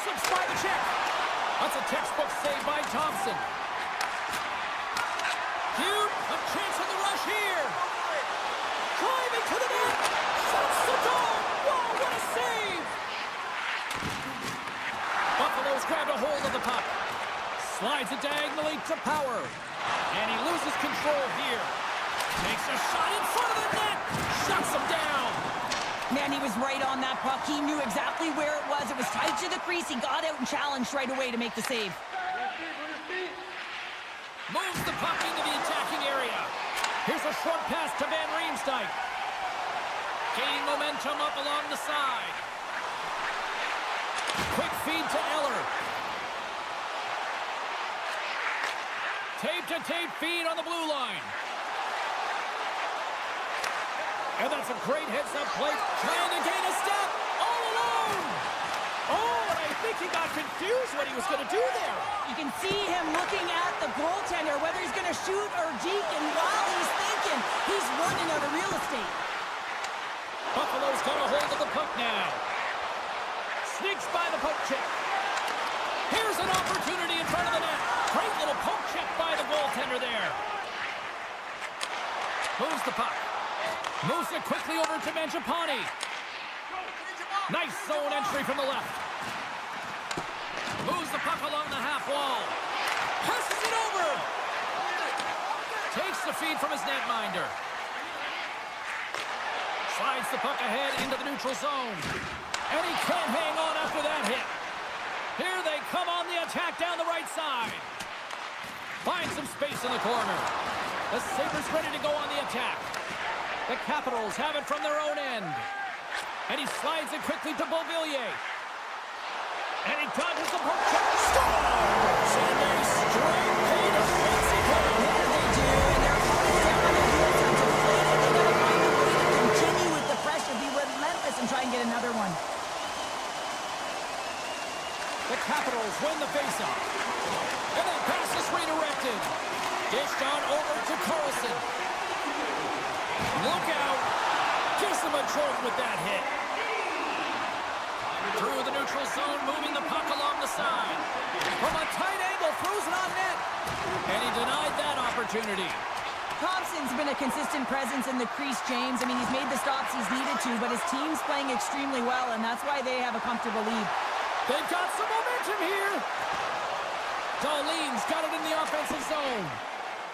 Slips by the check. That's a textbook save by Thompson. Hugh, a chance on the rush here. Driving to the net. Shoots the goal. Whoa, what a save. Buffalo's grabbed a hold of the puck. Slides it diagonally to Power. And he loses control here. Makes a shot in front of the net. Shuts him down. Man, he was right on that puck. He knew exactly where it was. It was tight to the crease. He got out and challenged right away to make the save. Moves the puck into the attacking area. Here's a short pass to Van Riemsdyk. Gaining momentum up along the side. Quick feed to Eller. Tape-to-tape feed on the blue line. And that's a great heads-up play. Trying to gain a step. All alone. Oh, and I think he got confused what he was going to do there. You can see him looking at the goaltender, whether he's going to shoot or deke, and while he's thinking, he's running out of real estate. Buffalo's got a hold of the puck now. Sneaks by the poke check. Here's an opportunity in front of the net. Great little poke check by the goaltender there. Moves the puck. Moves it quickly over to Mangiapane. Nice zone entry from the left. Moves the puck along the half wall. Passes it over. Takes the feed from his netminder. Slides the puck ahead into the neutral zone. And he can't hang on after that hit. Here they come on the attack down the right side. Finds some space in the corner. The Sabres ready to go on the attack. The Capitals have it from their own end. And he slides it quickly to Beauvillier. And he dodges the poke check. Scores! And a straight paid offensive goal. Yeah, they do, and their opponents down on their heels are deflated. They got to find a way to continue with the pressure, be relentless, and try and get another one. The Capitals win the faceoff. And that pass is redirected. Dished on over to Carlson. Look out. Gives him a jolt with that hit. Through the neutral zone, moving the puck along the side. From a tight angle, throws it on net. And he denied that opportunity. Thompson's been a consistent presence in the crease, James. I mean, he's made the stops he's needed to, but his team's playing extremely well, and that's why they have a comfortable lead. They've got some momentum here. Darlene's got it in the offensive zone.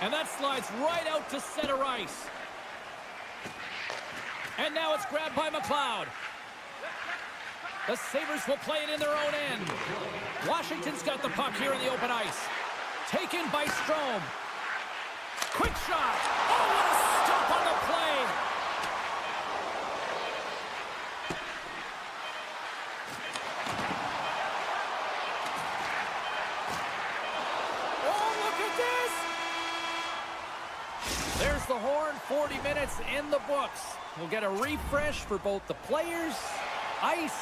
And that slides right out to center ice. And now it's grabbed by McLeod. The Sabres will play it in their own end. Washington's got the puck here in the open ice. Taken by Strome. Quick shot. Oh, what a stop on the play. Oh, look at this. There's the horn. 40 minutes in the books. We'll get a refresh for both the players, ice,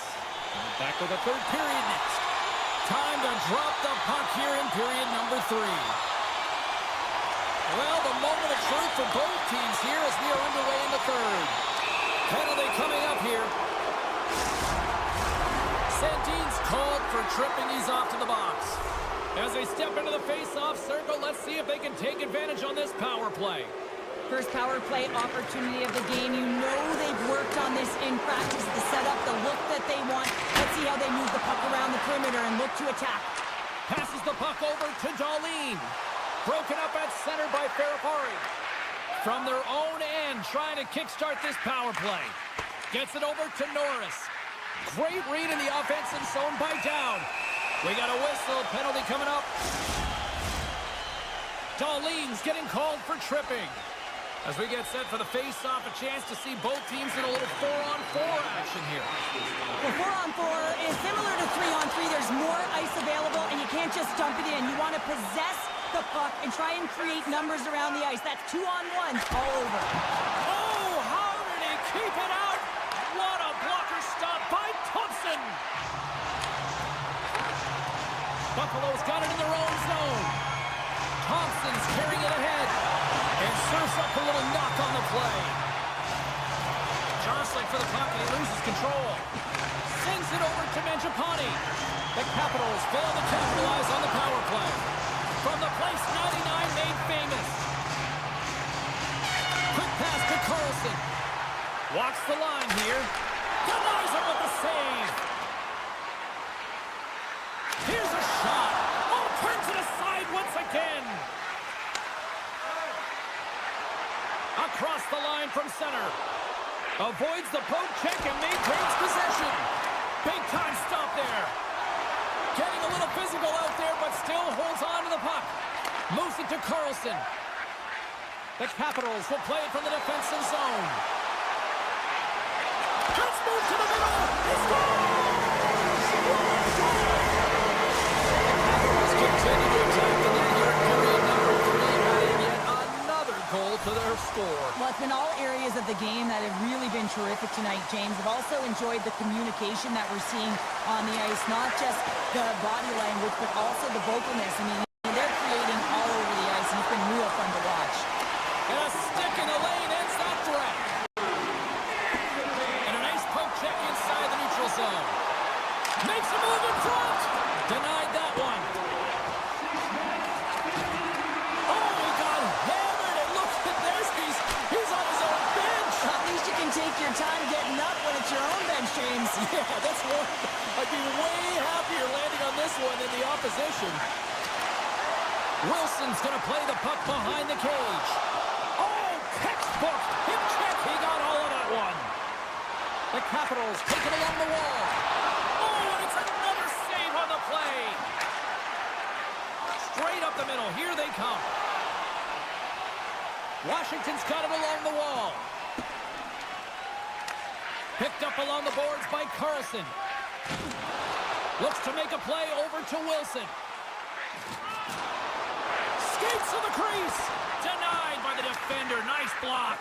and back with the third period next. Time to drop the puck here in period number 3. Well, the moment of truth for both teams here as we are underway in the third. Penalty coming up here. Sandin's called for tripping. He's off to the box. As they step into the face-off circle, let's see if they can take advantage on this power play. First power play opportunity of the game. You know they've worked on this in practice, the setup, the look that they want. Let's see how they move the puck around the perimeter and look to attack. Passes the puck over to Darlene. Broken up at center by Ferrapari. From their own end, trying to kickstart this power play. Gets it over to Norris. Great read in the offensive zone by Down. We got a whistle, penalty coming up. Darlene's getting called for tripping. As we get set for the face-off, a chance to see both teams in a little 4-on-4 action here. Well, 4-on-4 is similar to 3-on-3. There's more ice available, and you can't just dump it in. You want to possess the puck and try and create numbers around the ice. That's 2-on-1s all over. Oh, how did he keep it out? What a blocker stop by Thompson. Buffalo's got it in their own zone. Thompson's carrying it ahead. And serves up a little knock on the play. Jostling for the puck, and he loses control. Sends it over to Mangiapane. The Capitals fail to capitalize on the power play. From the place 99 made famous. Quick pass to Carlson. Walks the line here. Denies him with the save. Here's a shot. Oh, turns it aside once again. Across the line from center. Avoids the poke check and maintains possession. Big time stop there. Getting a little physical out there, but still holds on to the puck. Moves it to Carlson. The Capitals will play it from the defensive zone. Let's move to the middle. He scores! The Capitals continue to attack the net here in period number 3, adding yet another goal to their score. Well, it's been all areas of the game that have really been terrific tonight, James. I've also enjoyed the communication that we're seeing on the ice, not just the body language, but also the vocalness. I mean, they're creating all over the ice, and it's been real fun to watch. And a stick in the lane ends that threat. And a nice poke check inside the neutral zone. Makes a move in front. Denied that one. Oh, he got hammered. And look at this. He's on his own bench. At least you can take your time getting up when it's your own bench, James. Yeah, that's one. I'd be way happier landing on this one than the opposition. Wilson's going to play the puck behind the cage. Oh, textbook. Hip check. He got all of that one. The Capitals take it along the wall. Oh, and it's another save on the play. Straight up the middle. Here they come. Washington's got it along the wall. Picked up along the boards by Carlson. Looks to make a play over to Wilson. Skates to the crease. Denied by the defender. Nice block.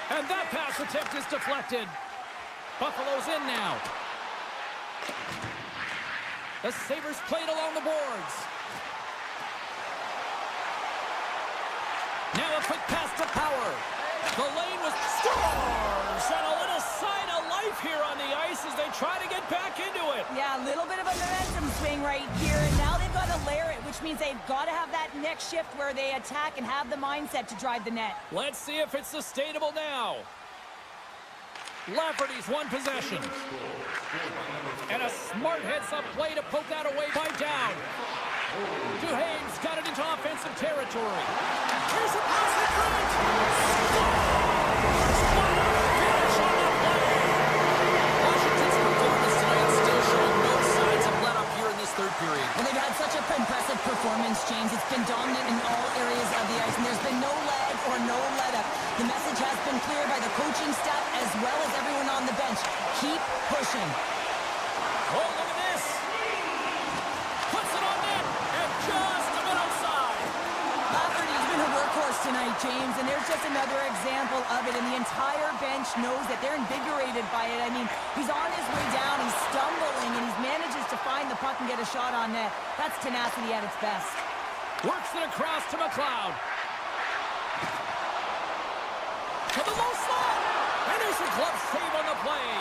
And that pass attempt is deflected. Buffalo's in now. The Sabres played along the boards. Now a quick pass to Power. The lane was scores! And a little sign of life here on the ice as they try to get back into it. Yeah, a little bit of a momentum swing right here, and now they've got to layer it, which means they've got to have that next shift where they attack and have the mindset to drive the net. Let's see if it's sustainable now. Lafferty's one possession. And a smart heads-up play to poke that away by Down. Duhaime's got it into offensive territory. Here's a pass in front. Finish on the play. Washington's performance tonight still showing no signs of let up here in this third period. Well, they've had such an impressive performance performance, James. It's been dominant in all areas of the ice, and there's been no lag or no let-up. The message has been clear by the coaching staff as well as everyone on the bench. Keep pushing. Oh, look at this. Puts it on net, and just a bit outside. Lafferty's been a workhorse tonight, James, and there's just another example of it, and the entire bench knows that they're invigorated by it. I mean, he's on his way down, he's stumbling, and he manages to find the puck and get a shot on net. That's tenacity at its best. Works it across to McLeod. To the low slot, and there's a glove save on the play.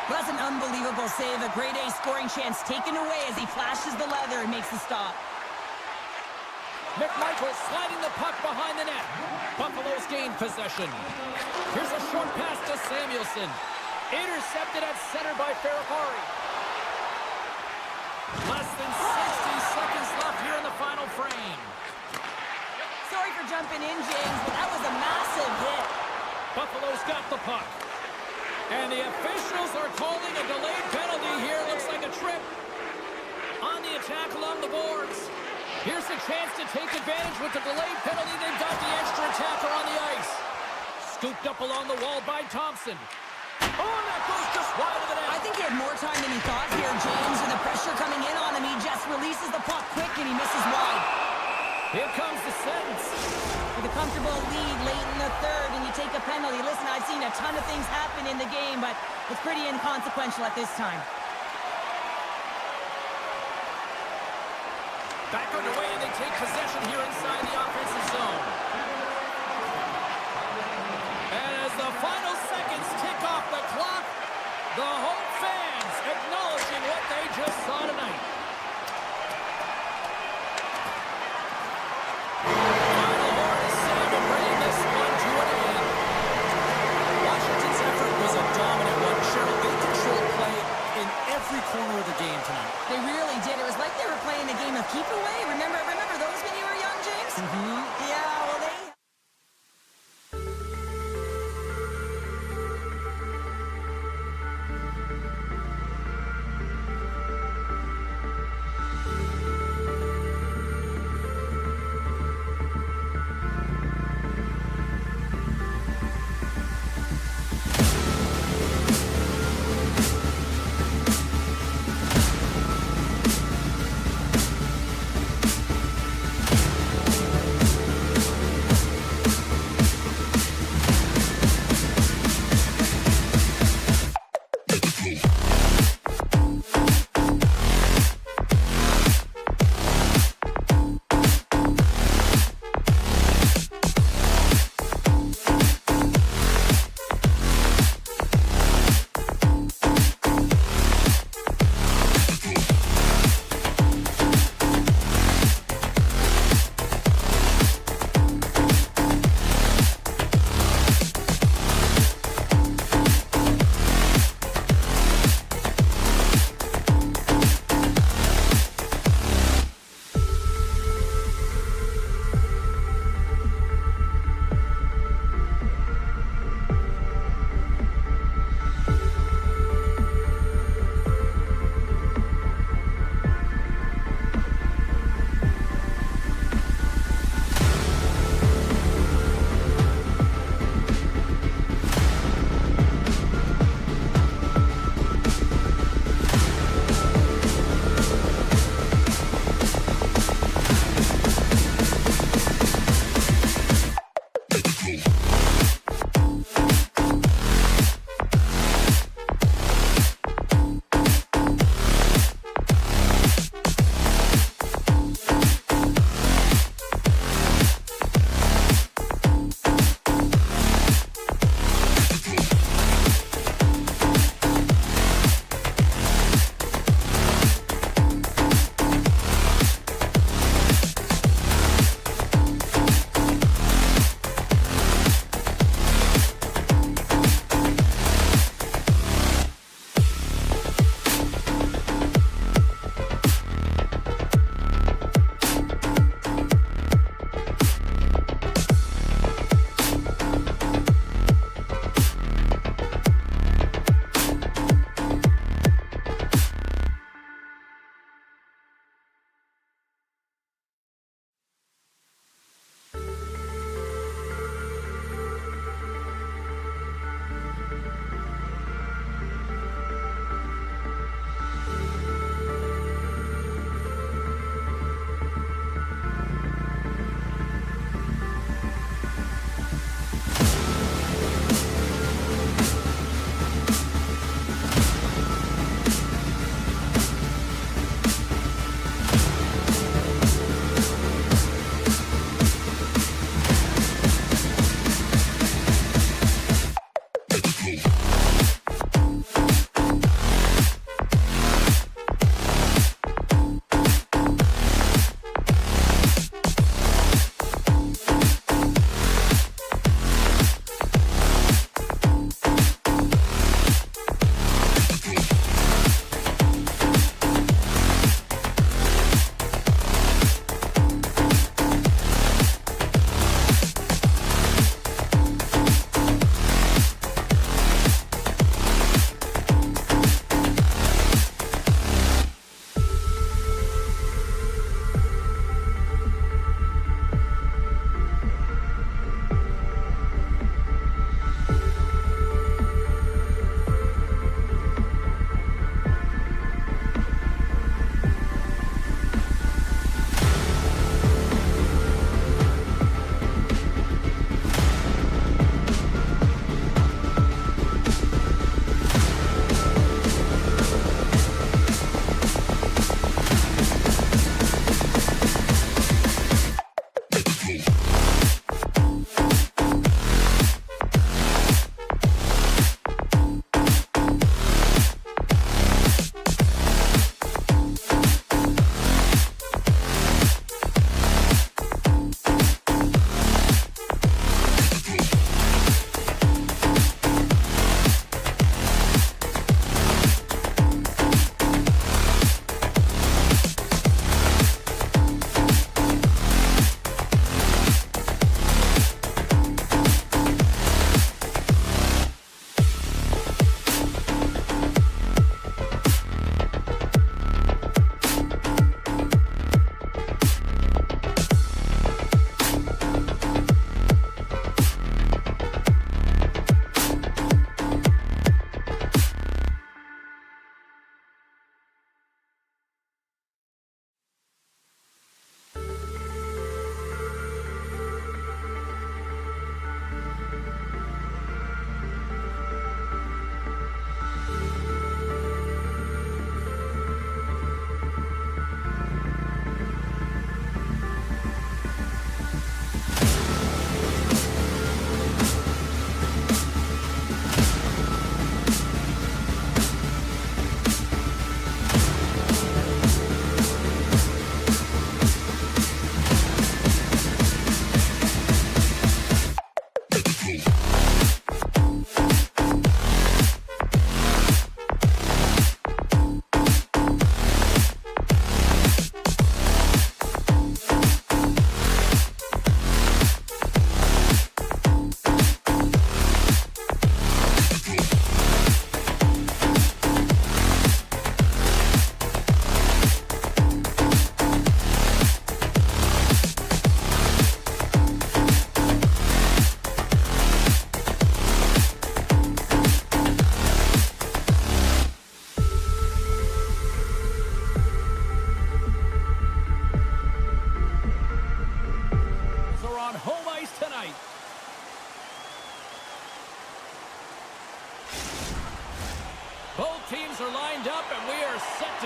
Well, that's an unbelievable save, a grade A scoring chance taken away as he flashes the leather and makes the stop. McMichael sliding the puck behind the net. Buffalo's gained possession. Here's a short pass to Samuelson. Intercepted at center by Ferrapari. Less than 60 seconds left here in the final frame. Sorry for jumping in, James, but that was a massive hit. Buffalo's got the puck. And the officials are calling a delayed penalty here. Looks like a trip on the attack along the boards. Here's a chance to take advantage with the delayed penalty. They've got the extra attacker on the ice. Scooped up along the wall by Thompson. Oh, that goes just wide of the net. I think he had more time than he thought here, James, and the pressure coming in on him. He just releases the puck quick and he misses wide. Here comes the sentence. With a comfortable lead late in the third and you take a penalty. Listen, I've seen a ton of things happen in the game, but it's pretty inconsequential at this time. Back underway, and they take possession here inside the offensive zone. And as the final seconds tick off the clock, the home fans acknowledging what they just saw tonight. Final horn is sounded, bringing this one to an end. Washington's effort was a dominant one. Cheryl, they controlled play in every corner of the game tonight. They really did. It was like they were playing a game of keep away. Remember those when you were young, James? Yeah, well, they...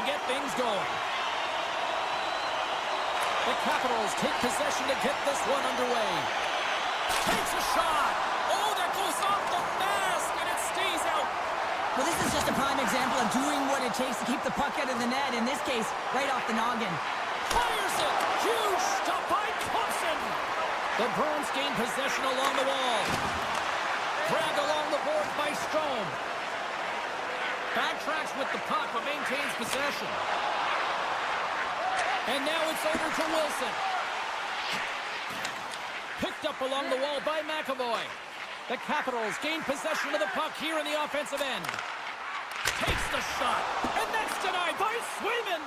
to get things going. The Capitals take possession to get this one underway. Takes a shot. Oh, that goes off the mask, and it stays out. Well, this is just a prime example of doing what it takes to keep the puck out of the net. In this case, right off the noggin. Fires it. Huge stop by Thompson. The Bruins gain possession along the wall. Grabbed along the boards by Strome. Backtracks with the puck, but maintains possession. And now it's over to Wilson. Picked up along the wall by McAvoy. The Capitals gain possession of the puck here in the offensive end. Takes the shot, and that's denied by Swayman.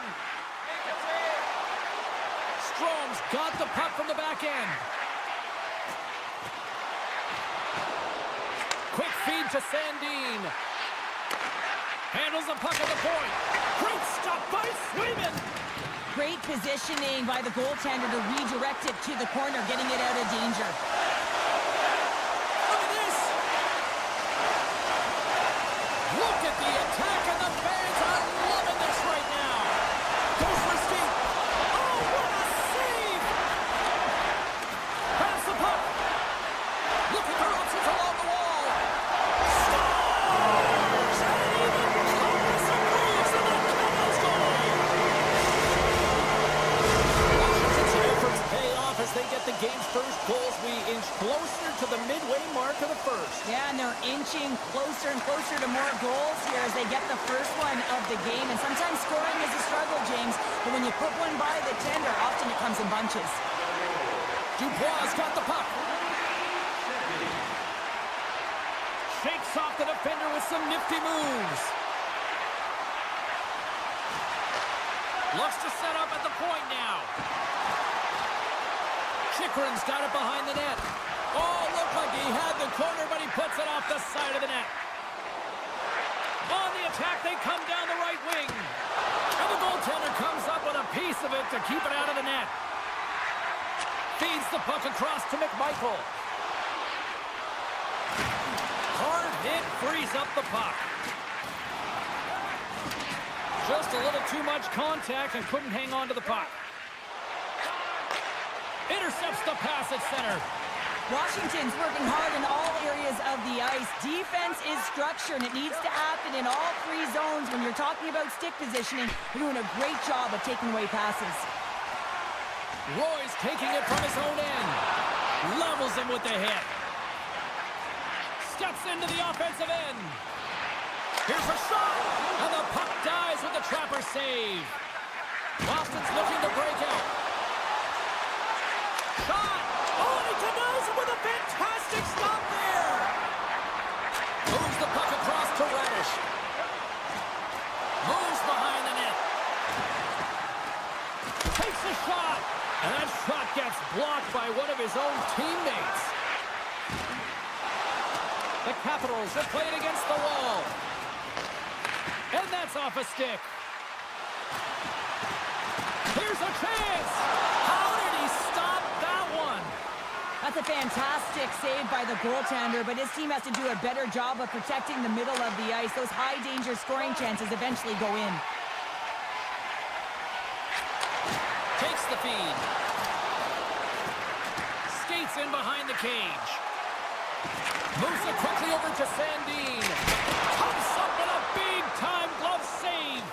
Strome's got the puck from the back end. Quick feed to Sandin. Handles the puck at the point. Great stop by Swayman. Great positioning by the goaltender to redirect it to the corner, getting it out of danger. Look at this. Look at the attack, and the fans are loving this right now. Goes for Steve. Oh, what a save. Pass the puck. Look at their options along the wall. Scores! And even Thomas agrees, and the Capitals go. Washington's efforts pay off as they get the game's first goals. We inch closer to the midway mark of the first. Yeah, and they're inching closer and closer to more goals here as they get the first one of the game. And sometimes scoring is a struggle, James. But when you put one by the tender, often it comes in bunches. Dubois got the puck. Shakes off the defender with some nifty moves. Looks to set up at the point now. Chychrun's got it behind the net. Oh, looked like he had the corner, but he puts it off the side of the net. On the attack, they come down the right wing. And the goaltender comes up with a piece of it to keep it out of the net. Feeds the puck across to McMichael. Hard hit frees up the puck. Just a little too much contact and couldn't hang on to the puck. Intercepts the pass at center. Washington's working hard in all areas of the ice. Defense is structure, and it needs to happen in all three zones. When you're talking about stick positioning, they're doing a great job of taking away passes. Roy's taking it from his own end. Levels him with the hit. Steps into the offensive end. Here's a shot, and the puck dies with the trapper save. Boston's looking to break out. Shot! Oh, and he denies it with a fantastic stop there! Moves the puck across to Radish. Moves behind the net. Takes a shot! And that shot gets blocked by one of his own teammates. The Capitals are playing against the wall. And that's off a stick. Here's a chance! How did he stop that one? That's a fantastic save by the goaltender, but his team has to do a better job of protecting the middle of the ice. Those high-danger scoring chances eventually go in. Takes the feed. Skates in behind the cage. Moves it quickly over to Sandin. Comes up with a big-time glove save.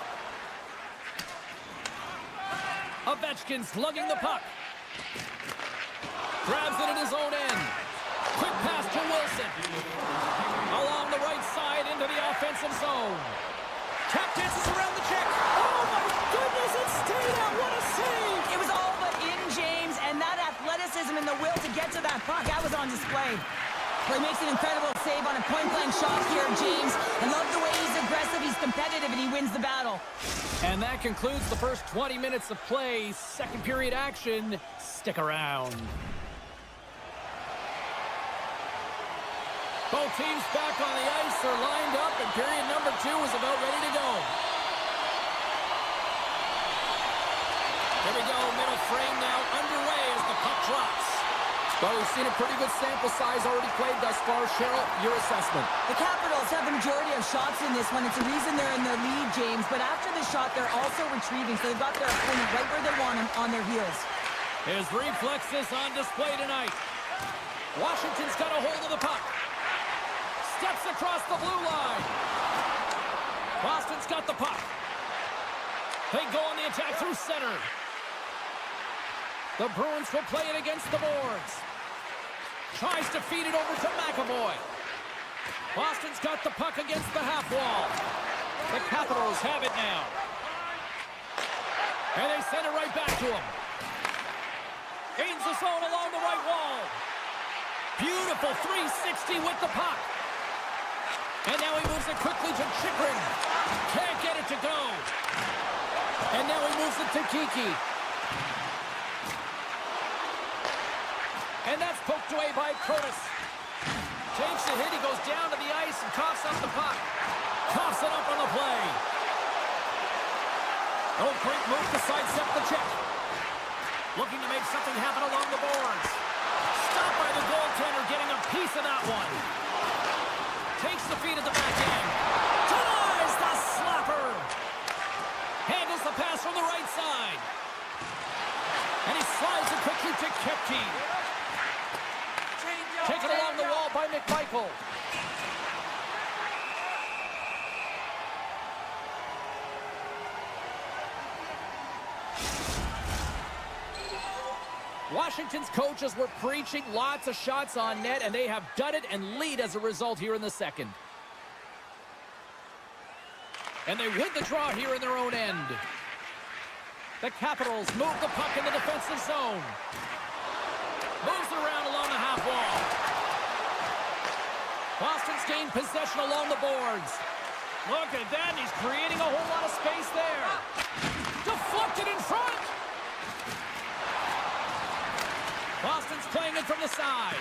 Ovechkin's lugging the puck. Grabs it in his own end. Quick pass to Wilson. Along the right side into the offensive zone. Tap dances around the check. Oh my goodness, it stayed out. What a save. It was all but in, James, and that athleticism and the will to get to that puck, that was on display. Well, he makes an incredible save on a point-blank shot here, James. I love the way he's aggressive, he's competitive, and he wins the battle. And that concludes the first 20 minutes of play. Second period action. Stick around. Both teams back on the ice are lined up, and period number 2 is about ready to go. Here we go, middle frame now underway as the puck drops. Well, we've seen a pretty good sample size already played thus far. Cheryl, your assessment. The Capitals have the majority of shots in this one. It's the reason they're in the lead, James. But after the shot, they're also retrieving, so they've got their opponent right where they want him, on their heels. His reflexes on display tonight. Washington's got a hold of the puck. Steps across the blue line. Boston's got the puck. They go on the attack through center. The Bruins will play it against the boards. Tries to feed it over to McAvoy. Boston's got the puck against the half wall. The Capitals have it now. And they send it right back to him. Gains the zone along the right wall. Beautiful 360 with the puck. And now he moves it quickly to Chikrin. Can't get it to go. And now he moves it to Kiki. And that's poked away by Curtis. Takes the hit, he goes down to the ice and coughs up the puck. Coughs it up on the play. Oh, great move to sidestep the check. Looking to make something happen along the boards. Stopped by the goaltender, getting a piece of that one. Takes the feed at the back end. Denies the slapper. Handles the pass from the right side. And he slides it quickly to Kepke. Taken along the wall by McMichael. Washington's coaches were preaching lots of shots on net, and they have done it and lead as a result here in the second. And they win the draw here in their own end. The Capitals move the puck in the defensive zone. Moves it around along the half wall. Boston's gained possession along the boards. Look at that, he's creating a whole lot of space there. Deflected in front. Boston's playing it from the side.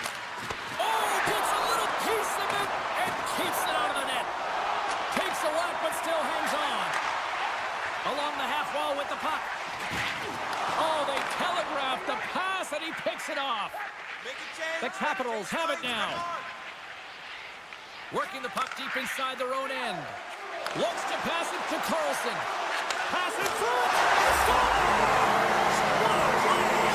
Oh, gets a little piece of it and keeps it out of the net. Takes a whack but still hangs on. Along the half wall with the puck. Oh, they telegraphed the pass and he picks it off. The Capitals have it now. Working the puck deep inside their own end. Looks to pass it to Carlson. Pass it through. Scores! What a play!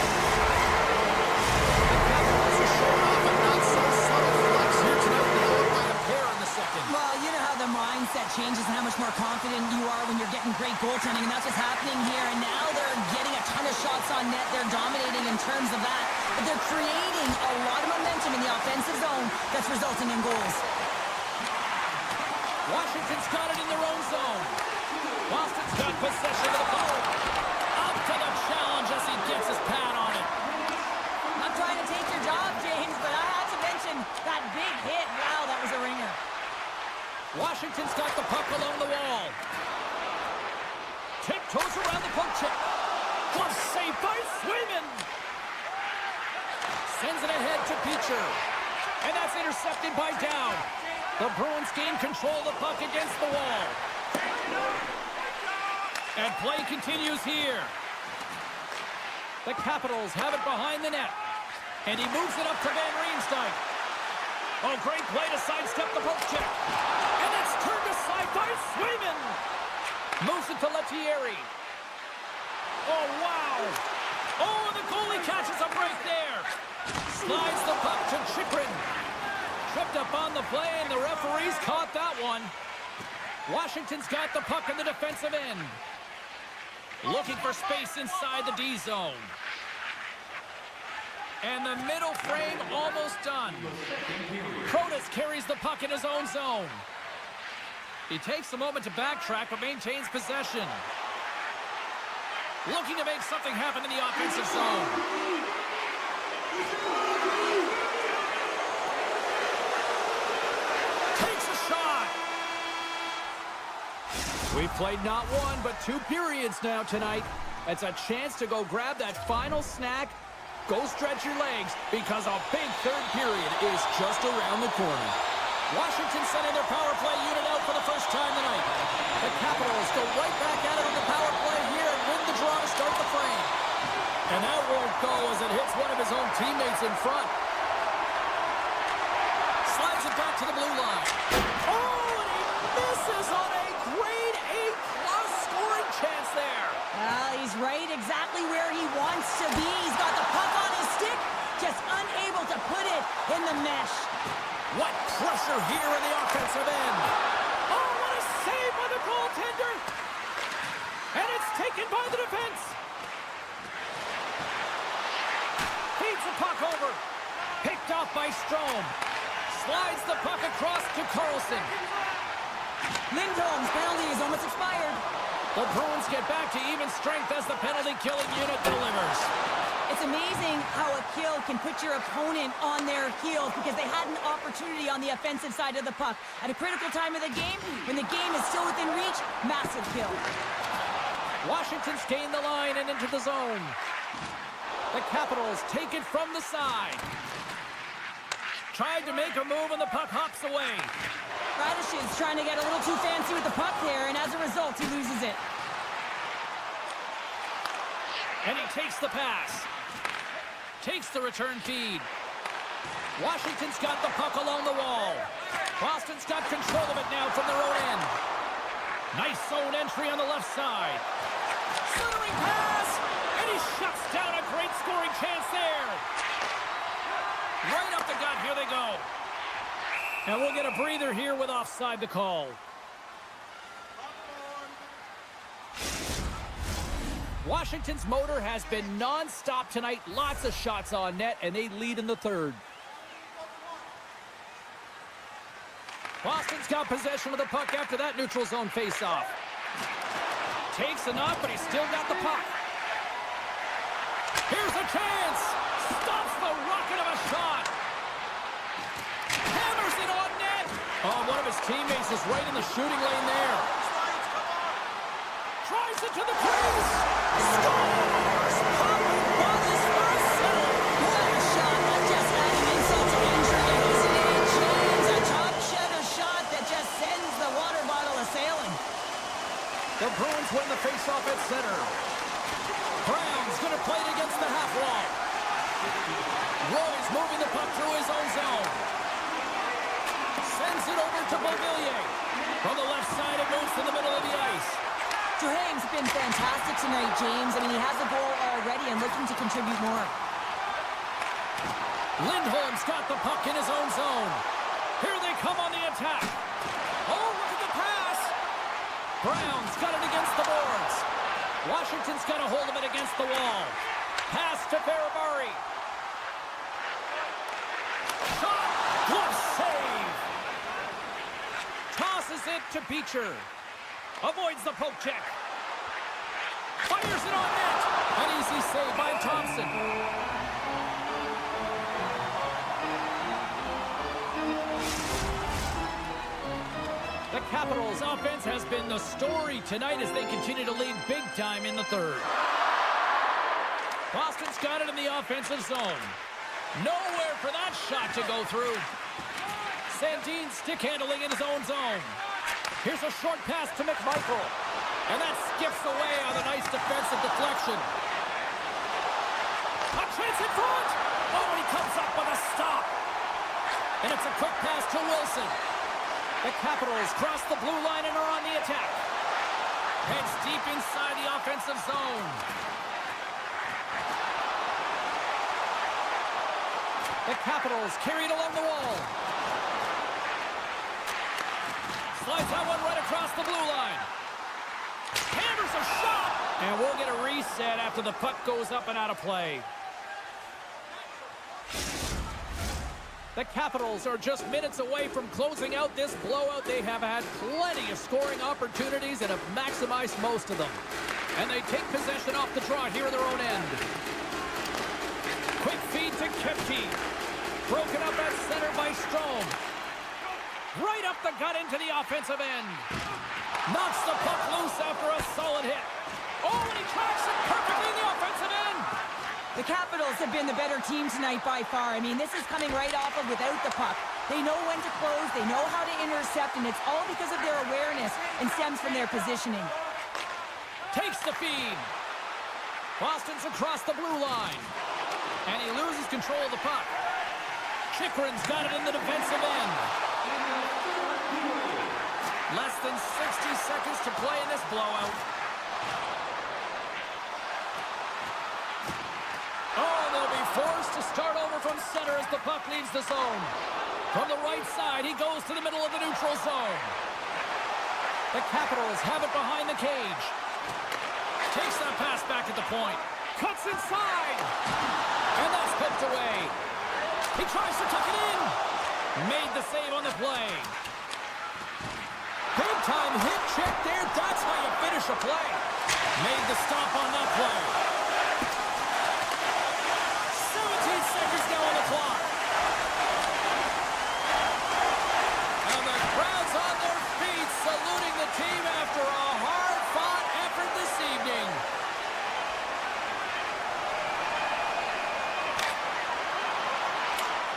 The Capitals are showing off a not-so-subtle flex here tonight. They look by a pair in the second. Well, you know how the mindset changes and how much more confident you are when you're getting great goaltending, and that's what's happening here. And now they're getting a ton of shots on net. They're dominating in terms of that. But they're creating a lot of momentum in the offensive zone that's resulting in goals. Washington's got it in their own zone. Boston's got possession of the puck. Up to the challenge as he gets his pad on it. I'm trying to take your job, James, but I had to mention that big hit. Wow, that was a ringer. Washington's got the puck along the wall. Tiptoes around the poke check. Glove save by Swayman. Sends it ahead to Beecher. And that's intercepted by Down. The Bruins gain control of the puck against the wall. And play continues here. The Capitals have it behind the net. And he moves it up to Van Riemsdyk. Oh, great play to sidestep the poke check. And it's turned aside by Swayman. Moves it to Lettieri. Oh, wow. Oh, the goalie catches him right there. Slides the puck to Chikrin. Tripped up on the play, and the referees caught that one. Washington's got the puck in the defensive end. Looking for space inside the D zone. And the middle frame almost done. Protas carries the puck in his own zone. He takes a moment to backtrack, but maintains possession. Looking to make something happen in the offensive zone. Takes a shot. We've played not one, but 2 periods now tonight. It's a chance to go grab that final snack. Go stretch your legs, because a big third period is just around the corner. Washington sending their power play unit out for the first time tonight. The Capitals go right back at it on the power play here and win the draw to start the frame. And that won't go as it hits one of his own teammates in front. Slides it back to the blue line. Oh, and he misses on a grade A-plus scoring chance there. Well, he's right exactly where he wants to be. He's got the puck on his stick, just unable to put it in the mesh. What pressure here in the offensive end. Oh, what a save by the goaltender! And it's taken by the defense. Feeds the puck over. Picked off by Strome. Slides the puck across to Carlson. Lindholm's penalty is almost expired. The Bruins get back to even strength as the penalty-killing unit delivers. It's amazing how a kill can put your opponent on their heels because they had an opportunity on the offensive side of the puck. At a critical time of the game, when the game is still within reach, massive kill. Washington's gained the line and into the zone. The Capitals take it from the side. Tried to make a move and the puck hops away. Radish's trying to get a little too fancy with the puck there, and as a result, he loses it. And he takes the pass. Takes the return feed. Washington's got the puck along the wall. Boston's got control of it now from their own end. Nice zone entry on the left side. Centering pass! And he shuts down a great scoring chance there. Right up the gut, here they go. And we'll get a breather here with offside the call. Washington's motor has been non-stop tonight. Lots of shots on net, and they lead in the third. Boston's got possession of the puck after that neutral zone face-off. Takes enough, but he's still got the puck. Here's a chance. Stops the rocket of a shot. Hammers it on net. Oh, one of his teammates is right in the shooting lane there. Tries it to the crease. Scores! Popping bodies for a center. What a shot. That's just adding insult to injury, isn't it? James, a top shutter shot that just sends the water bottle a-sailing. The Bruins win the faceoff at center. Brown's going to play it against the half wall. Roy's moving the puck through his own zone. Sends it over to Beauvillier. From the left side, it moves to the middle of the ice. Duhaim's been fantastic tonight, James. I mean, he has a goal already and looking to contribute more. Lindholm's got the puck in his own zone. Here they come on the attack. Oh, look at the pass. Brown's got it against the boards. Washington's got a hold of it against the wall. Pass to Ferrabari. Shot. Glove save. Tosses it to Beecher. Avoids the poke check. Fires it on net. An easy save by Thompson. The Capitals' offense has been the story tonight as they continue to lead big time in the third. Boston's got it in the offensive zone. Nowhere for that shot to go through. Sandin stick handling in his own zone. Here's a short pass to McMichael. And that skips away on a nice defensive deflection. A chance in front. Oh, he comes up with a stop. And it's a quick pass to Wilson. The Capitals cross the blue line and are on the attack. Heads deep inside the offensive zone. The Capitals carry it along the wall. Slides that one right across the blue line. Hammers a shot. And we'll get a reset after the puck goes up and out of play. The Capitals are just minutes away from closing out this blowout. They have had plenty of scoring opportunities and have maximized most of them. And they take possession off the draw here in their own end. Quick feed to Kepke. Broken up at center by Strome. Right up the gut into the offensive end. Knocks the puck loose after a solid hit. Oh, and he tracks it perfectly in the offensive end. The Capitals have been the better team tonight by far. I mean, this is coming right off of without the puck. They know when to close, they know how to intercept, and it's all because of their awareness and stems from their positioning. Takes the feed. Boston's across the blue line. And he loses control of the puck. Chychrun's got it in the defensive end. Less than 60 seconds to play in this blowout. Oh, they'll be forced to start over from center as the puck leaves the zone. From the right side, he goes to the middle of the neutral zone. The Capitals have it behind the cage. Takes that pass back at the point. Cuts inside. And that's poked away. He tries to tuck it in. Made the save on the play. Big time hit check there. That's how you finish a play. Made the stop on that play. 17 seconds now on the clock. And the crowd's on their feet saluting the team after a hard-fought effort this evening.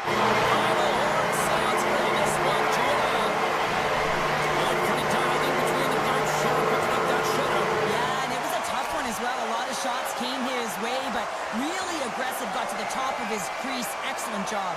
Final horn sounds bring this one to an end. One pretty dialed in between the third shot, picking up that shutout. Yeah, and it was a tough one as well. A lot of shots came his way, but really aggressive, got to the top of his crease. Excellent job.